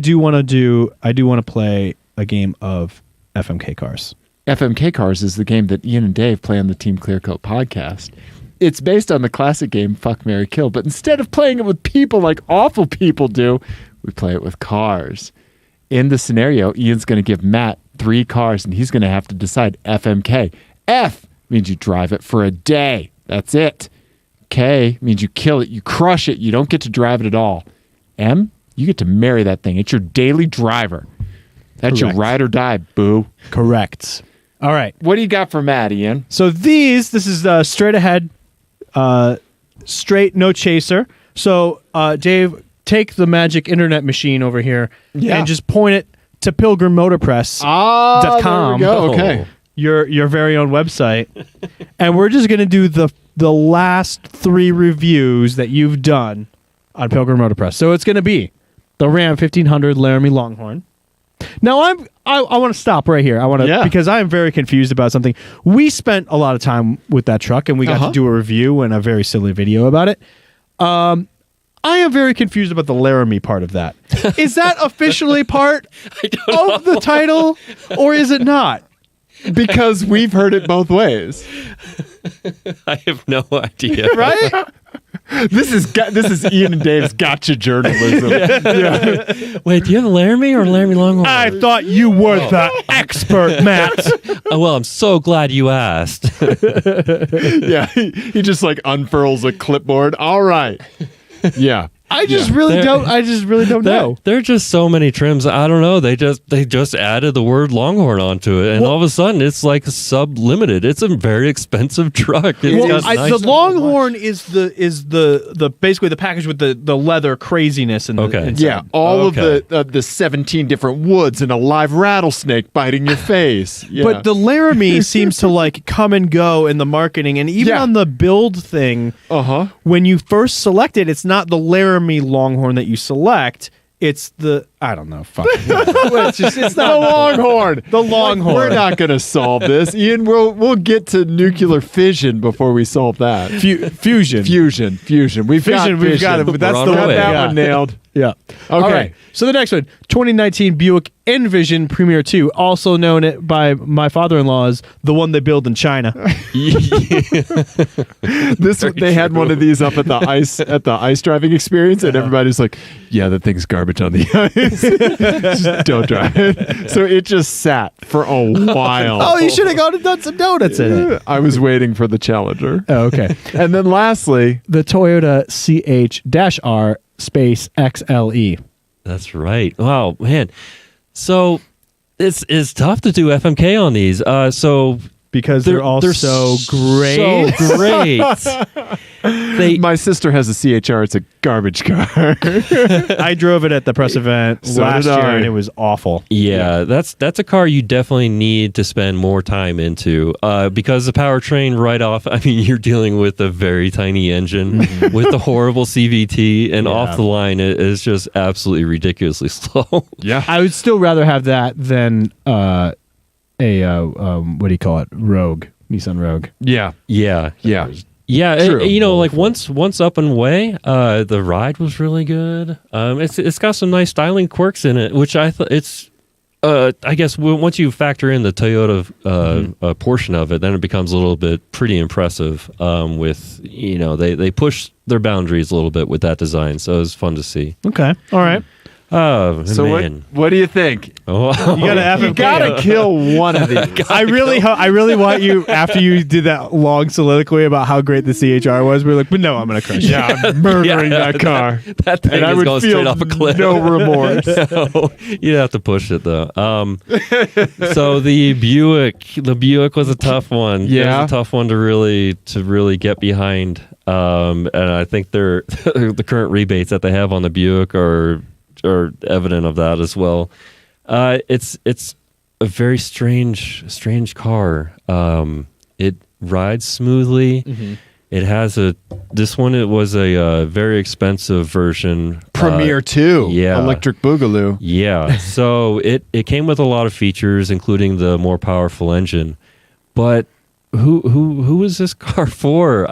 A: do want to play a game of FMK Cars.
B: FMK Cars is the game that Ian and Dave play on the Team Clearcoat podcast. It's based on the classic game Fuck, Marry, Kill, but instead of playing it with people like awful people do, we play it with cars. In the scenario, Ian's going to give Matt 3 cars, and he's going to have to decide FMK. F means you drive it for a day. That's it. K means you kill it, you crush it, you don't get to drive it at all. M, you get to marry that thing. It's your daily driver. That's
A: Correct.
B: your ride or die, boo.
A: Correct. All right.
B: What do you got for Matt, Ian?
A: So this is straight ahead, straight, no chaser. So Dave, take the magic internet machine over here and just point it to pilgrimmotorpress.com.
B: There we go. Okay.
A: Your very own website. And we're just going to do the last 3 reviews that you've done on Pilgrim Motor Press. So it's going to be the Ram 1500 Laramie Longhorn. Now I want to stop right here. Because I am very confused about something. We spent a lot of time with that truck, and we got to do a review and a very silly video about it. I am very confused about the Laramie part of that. Is that officially part of the title, or is it not?
B: Because we've heard it both ways.
C: I have no idea.
A: Right?
B: This is Ian and Dave's gotcha journalism.
C: Wait, do you have a Laramie or a Laramie Longhorn?
A: I thought you were the expert, Matt.
C: Oh, well, I'm so glad you asked.
B: Yeah, he just like unfurls a clipboard. All right. Yeah.
A: I just really don't know.
C: There are just so many trims. I don't know. They just added the word Longhorn onto it, and all of a sudden it's like sub-limited. It's a very expensive truck.
A: The Longhorn is the basically the package with the leather craziness and inside.
B: Yeah, all of the 17 different woods and a live rattlesnake biting your face. Yeah.
A: But the Laramie seems to like come and go in the marketing, and even on the build thing. When you first select it, it's not the Laramie Longhorn that you select. It's the I don't know. Fuck. It's not
B: the Longhorn.
A: The Longhorn.
B: We're not going to solve this, Ian. We'll get to nuclear fission before we solve that.
A: Fusion.
B: We've got it. That's
C: the one.
B: That one nailed.
A: Yeah.
B: Okay.
A: All right. So the next one, 2019 Buick Envision Premier 2, also known by my father-in-law as the one they build in China.
B: They had one of these up at the ice driving experience, and everybody's like, "Yeah, that thing's garbage on the ice. Just don't drive it." So it just sat for a while.
A: Oh, you should have gone and done some donuts in it.
B: I was waiting for the Challenger.
A: Oh, okay.
B: And then lastly,
A: the Toyota CH-R Space XLE.
C: That's right. Wow, man. So it's tough to do FMK on these.
A: Because they're all so great.
C: So great.
B: My sister has a CHR. It's a garbage car.
A: I drove it at the press event last year, and it was awful.
C: Yeah, that's a car you definitely need to spend more time into because the powertrain right off, I mean, you're dealing with a very tiny engine with the horrible CVT, and off the line it is just absolutely ridiculously slow.
B: Yeah.
A: I would still rather have that than what do you call it? Rogue, Nissan Rogue.
B: Yeah.
C: Yeah.
B: True.
C: Like once up and away, the ride was really good. It's got some nice styling quirks in it, which I thought it's. I guess once you factor in the Toyota portion of it, then it becomes a little bit pretty impressive. With they push their boundaries a little bit with that design, so it was fun to see.
A: Okay, all right.
C: Oh,
B: so
C: man.
B: what do you think?
C: Oh,
B: You gotta kill one of these.
A: I really want you, after you did that long soliloquy about how great the CHR was, we're like, but no, I'm gonna crush it.
B: Yeah, I'm murdering that car.
C: That thing
B: And I
C: is
B: would
C: going
B: feel
C: straight off a cliff.
B: no remorse.
C: No, you'd have to push it though. So the Buick was a tough one.
B: Yeah.
C: It was a tough one to really get behind. And I think the current rebates that they have on the Buick are evident of that as well. It's a very strange car. It rides smoothly. Mm-hmm. It has it was a very expensive version.
B: Premier 2.
C: Yeah.
B: Electric Boogaloo.
C: Yeah. So it came with a lot of features, including the more powerful engine. But who is this car for?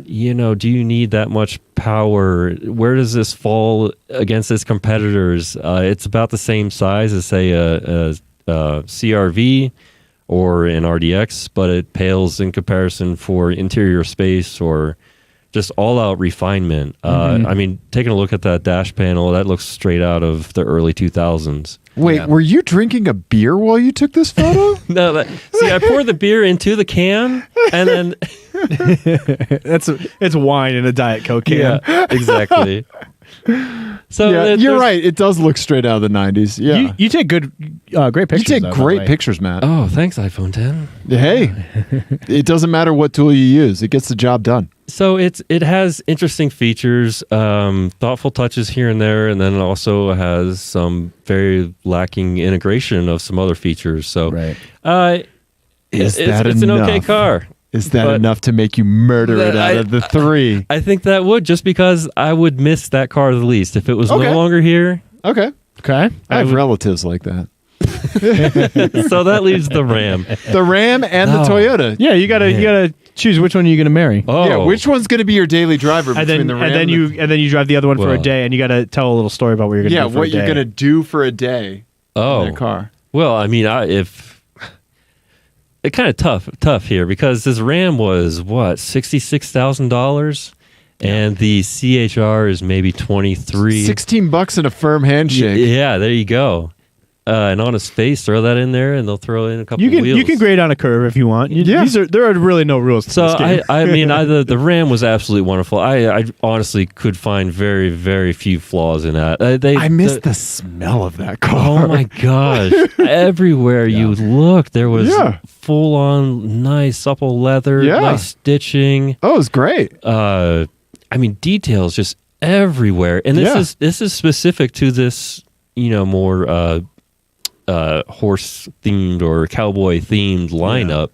C: Do you need that much power? Where does this fall against its competitors? It's about the same size as, say, a CRV or an RDX, but it pales in comparison for interior space or just all-out refinement. I mean, taking a look at that dash panel, that looks straight out of the early 2000s.
B: Wait, were you drinking a beer while you took this photo?
C: No, I poured the beer into the can, and then
A: it's wine in a Diet Coke can.
C: Yeah, exactly. So
B: yeah, you're right. It does look straight out of the 90s. Yeah,
A: you take great pictures.
B: You take great pictures, Matt.
C: Oh, thanks, iPhone 10.
B: Hey, it doesn't matter what tool you use; it gets the job done.
C: So it has interesting features, thoughtful touches here and there, and then it also has some very lacking integration of some other features. So,
B: right.
C: It's an okay car.
B: Is that enough to make you murder it out of the three?
C: I think that would, just because I would miss that car the least if it was no longer here.
B: Okay.
A: I
B: have relatives like that.
C: So that leaves the Ram.
B: The Ram and the Toyota.
A: Yeah, you gotta choose which one you're gonna marry.
C: Oh.
B: Yeah, which one's gonna be your daily driver between the Ram
A: and then you drive the other one for a day, and you gotta tell a little story about what you're gonna do for a day.
B: what you're gonna do for a day. In that car.
C: Well, I mean, it's kind of tough here because this Ram was $66,000, and the CHR is maybe $23.
B: $16 and a firm handshake.
C: Yeah, there you go. And on his face, throw that in there, and they'll throw in a couple of wheels.
A: You can grade on a curve if you want. There are really no rules to this game.
C: I mean, the Ram was absolutely wonderful. I honestly could find very, very few flaws in that.
B: I miss the smell of that car.
C: Oh my gosh! Everywhere you looked, there was full-on nice supple leather, nice stitching.
B: Oh, it was great.
C: I mean, details just everywhere, and this is specific to this, more horse themed or cowboy themed lineup,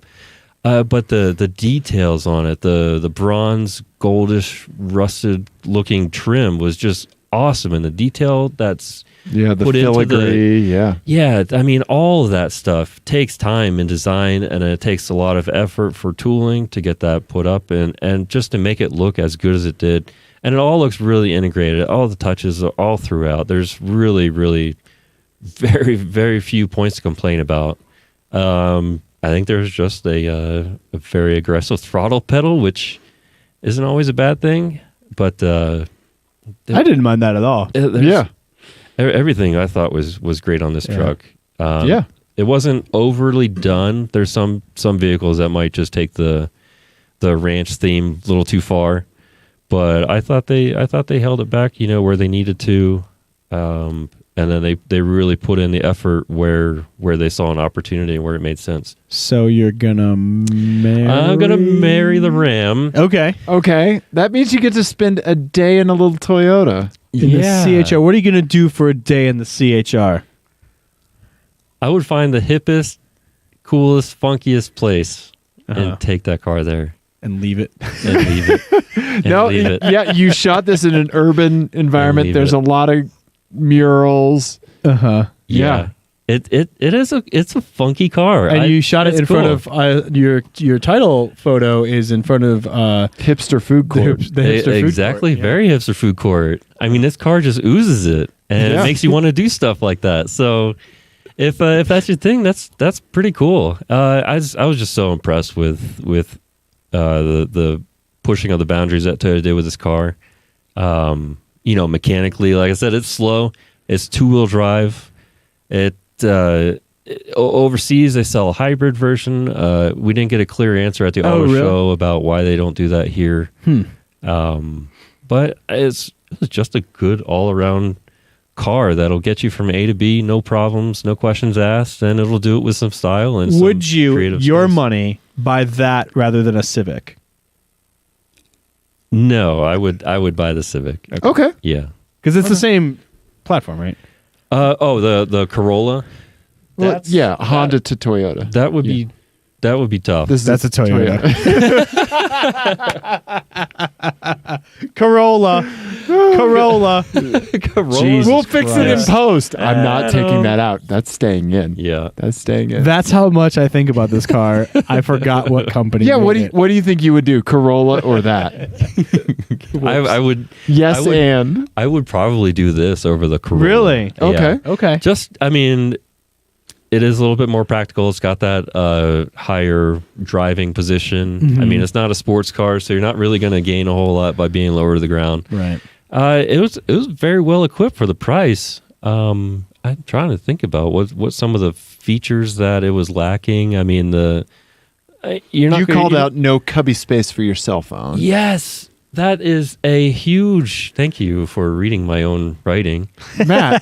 C: but the details on it, the bronze goldish rusted looking trim was just awesome, and the detail that's
B: the filigree,
C: I mean, all of that stuff takes time in design, and it takes a lot of effort for tooling to get that put up and just to make it look as good as it did. And it all looks really integrated. All the touches are all throughout. There's really, really very, very few points to complain about. I think there's just a very aggressive throttle pedal, which isn't always a bad thing, but
A: I didn't mind that at all.
C: Everything I thought was great on this truck. It wasn't overly done. There's some vehicles that might just take the ranch theme a little too far, but I thought they held it back, where they needed to. And then they really put in the effort where they saw an opportunity and where it made sense.
A: So you're gonna marry?
C: I'm gonna marry the Ram.
A: Okay.
B: That means you get to spend a day in a little Toyota.
A: In the CHR. What are you gonna do for a day in the CHR?
C: I would find the hippest, coolest, funkiest place and take that car there.
A: And leave it.
B: You shot this in an urban environment. There's a lot of murals.
C: Yeah. it's a funky car.
D: And you shot it in front of your title photo is in front of
B: hipster food court.
D: the hipster food
C: exactly,
D: court.
C: very hipster food court. I mean, this car just oozes it, and it makes you want to do stuff like that. So, if that's your thing, that's pretty cool. I was just so impressed with the pushing of the boundaries that Toyota did with this car. Mechanically, like I said, it's slow. It's 2-wheel drive. Overseas they sell a hybrid version. We didn't get a clear answer at the auto show about why they don't do that here. But it's just a good all-around car that'll get you from A to B, no problems, no questions asked, and it'll do it with some style and
A: would
C: some
A: you
C: creative
A: your
C: space.
A: money buy that rather than a Civic?
C: No, I would buy the Civic.
B: Okay.
C: Yeah.
A: Because it's the same platform, right?
C: The Corolla.
B: Well, Honda to Toyota.
C: That would be tough.
A: That's a Toyota. Corolla.
C: Corolla.
A: Jesus
B: We'll fix it in
A: Christ.
B: post. I'm not taking that out. That's staying in.
C: Yeah.
B: That's staying in.
A: That's how much I think about this car. I forgot what company.
B: Yeah,
A: made
B: what do you think you would do, Corolla or that?
C: I would.
B: Yes,
C: I would,
B: and
C: I would probably do this over the Corolla.
A: Really?
C: Yeah.
B: okay.
A: Okay.
C: Just, I mean, it is a little bit more practical. It's got that higher driving position.
A: Mm-hmm.
C: I mean, it's not a sports car, so you're not really going to gain a whole lot by being lower to the ground.
A: Right.
C: It was very well equipped for the price. I'm trying to think about what some of the features that it was lacking. I mean,
B: you called out no cubby space for your cell phone.
C: Yes. That is a huge thank you for reading my own writing.
B: Matt.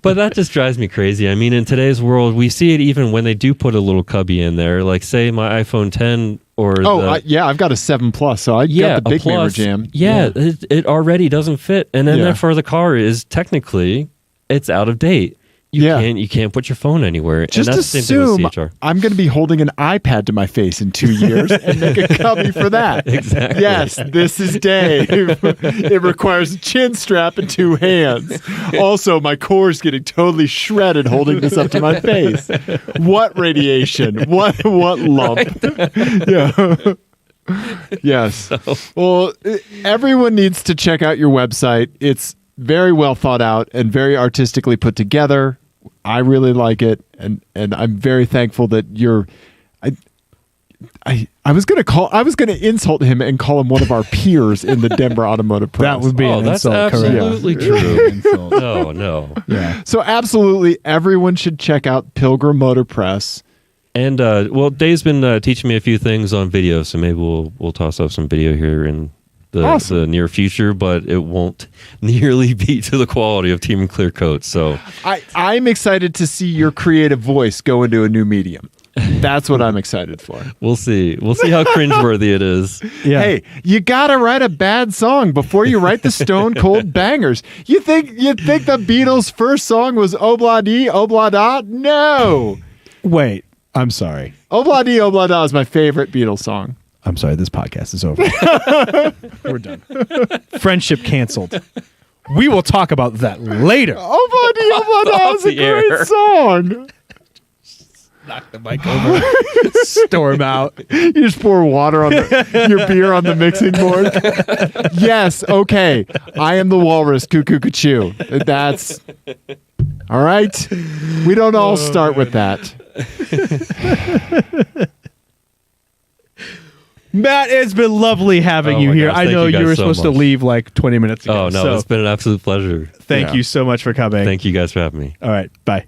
C: But that just drives me crazy. I mean, in today's world, we see it even when they do put a little cubby in there. Like, say, my iPhone 10 or
B: I've got a 7 Plus, so I got the big mirror jam.
C: Yeah, it already doesn't fit. And then therefore the car is technically, it's out of date. You can't put your phone anywhere.
B: Just
C: and that's the same
B: assume
C: thing with CHR.
B: I'm going to be holding an iPad to my face in 2 years and make a cubby for that.
C: Exactly.
B: Yes, this is Dave. It requires a chin strap and 2 hands. Also, my core is getting totally shredded holding this up to my face. What radiation? What lump? Yeah. Yes. Well, everyone needs to check out your website. It's very well thought out and very artistically put together. I really like it, and I'm very thankful that you're. I was gonna insult him and call him one of our peers in the Denver Automotive Press.
A: That would be an
C: that's
A: insult.
C: absolutely
A: correct.
C: true. No.
A: Yeah.
B: So absolutely, everyone should check out Pilgrim Motor Press.
C: And Dave's been teaching me a few things on video, so maybe we'll toss up some video here in the near future, but it won't nearly be to the quality of TeamClearCoat. So
B: I'm excited to see your creative voice go into a new medium. That's what I'm excited for.
C: We'll see. We'll see how cringeworthy it is.
A: Yeah.
B: Hey, you gotta write a bad song before you write the stone cold bangers. You think the Beatles' first song was Obla Dee, Obla Da? No.
A: Wait. I'm sorry.
B: Obla Dee, Obla Da is my favorite Beatles song.
A: I'm sorry. This podcast is over. We're done. Friendship canceled. We will talk about that later.
B: Obla Dee, Obla Da is a great song.
A: Knock the mic over. Storm out.
B: You just pour water on your beer on the mixing board. Yes, okay. I am the walrus, cuckoo, cuckoo. That's all right. We don't all start with that.
A: Matt, it's been lovely having you
C: my
A: here.
C: gosh,
A: I
C: thank
A: know
C: you guys
A: you were
C: so
A: supposed to
C: much.
A: leave like 20 minutes ago.
C: Oh, no,
A: so
C: it's been an absolute pleasure.
A: thank you so much for coming.
C: Thank you guys for having me.
A: All right. Bye.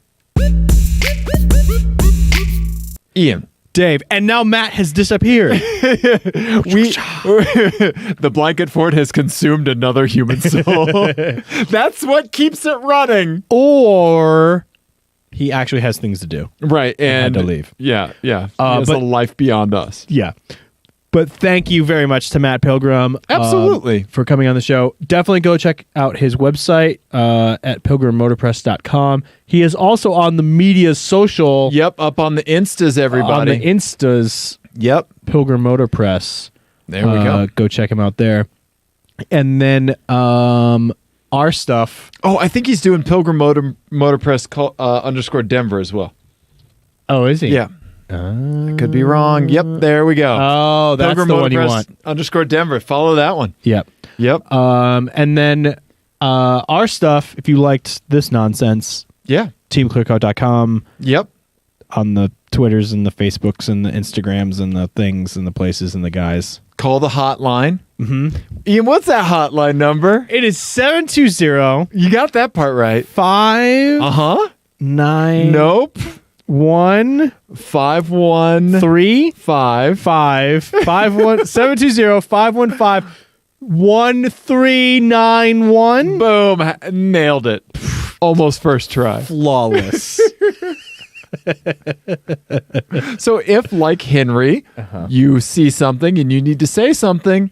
B: Ian.
A: Dave. And now Matt has disappeared.
B: The blanket fort has consumed another human soul. That's what keeps it running.
A: Or he actually has things to do.
B: Right. And
A: had to leave.
B: Yeah. He has
A: but-
B: a life beyond us.
A: Yeah. But thank you very much to Matt Pilgrim.
B: Absolutely.
A: For coming on the show. Definitely go check out his website at pilgrimmotorpress.com. He is also on the media social.
B: Yep. Up on the Instas, everybody.
A: On the Instas.
B: Yep.
A: Pilgrim Motor Press.
B: There we go.
A: Go check him out there. And then our stuff.
B: Oh, I think he's doing Pilgrim Motor Press _ Denver as well.
D: Oh, is he?
B: Yeah. I could be wrong. Yep, there we go.
D: Oh, that's
B: Pilgrim
D: the one you want.
B: _ Denver. Follow that one.
D: Yep.
B: Yep.
A: And then our stuff, if you liked this nonsense,
B: Yeah.
A: TeamClearCoat.com,
B: Yep.
A: on the Twitters and the Facebooks and the Instagrams and the things and the places and the guys.
B: Call the hotline. Mm-hmm. Ian, what's that hotline number?
A: It is 720
B: You got that part right.
A: 5
B: Uh-huh.
A: 9
B: Nope.
A: 1
B: 513
A: 3
B: 5
A: 5 51 720 515 1391.
B: Boom. Nailed it. Almost first try.
A: Flawless.
B: So if, like Henry, you see something and you need to say something,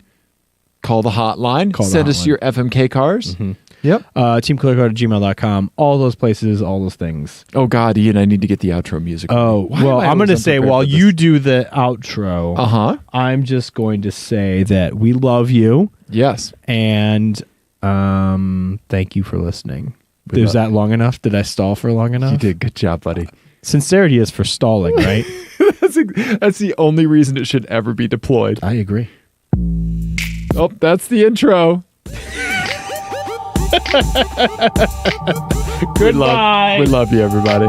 B: call the hotline. Send us your FMK cars.
A: Mm-hmm.
B: Yep.
A: TeamClearCoat@gmail.com. All those places, all those things.
B: Oh, God, Ian, I need to get the outro music.
A: Oh,
B: Why
A: well,
B: am I
A: I'm going to
B: always
A: say
B: unprepared
A: while
B: for this?
A: you do the outro, I'm just going to say that we love you
B: Yes.
A: and thank you for listening.
B: We
A: Is
B: love-
A: that long enough? Did I stall for long enough?
B: You did. Good job, buddy.
A: Sincerity is for stalling, right?
B: That's the only reason it should ever be deployed.
A: I agree.
B: Oh, that's the intro.
A: Goodbye.
B: We love you, everybody.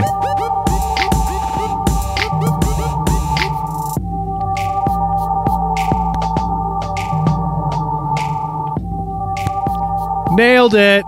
A: Nailed it.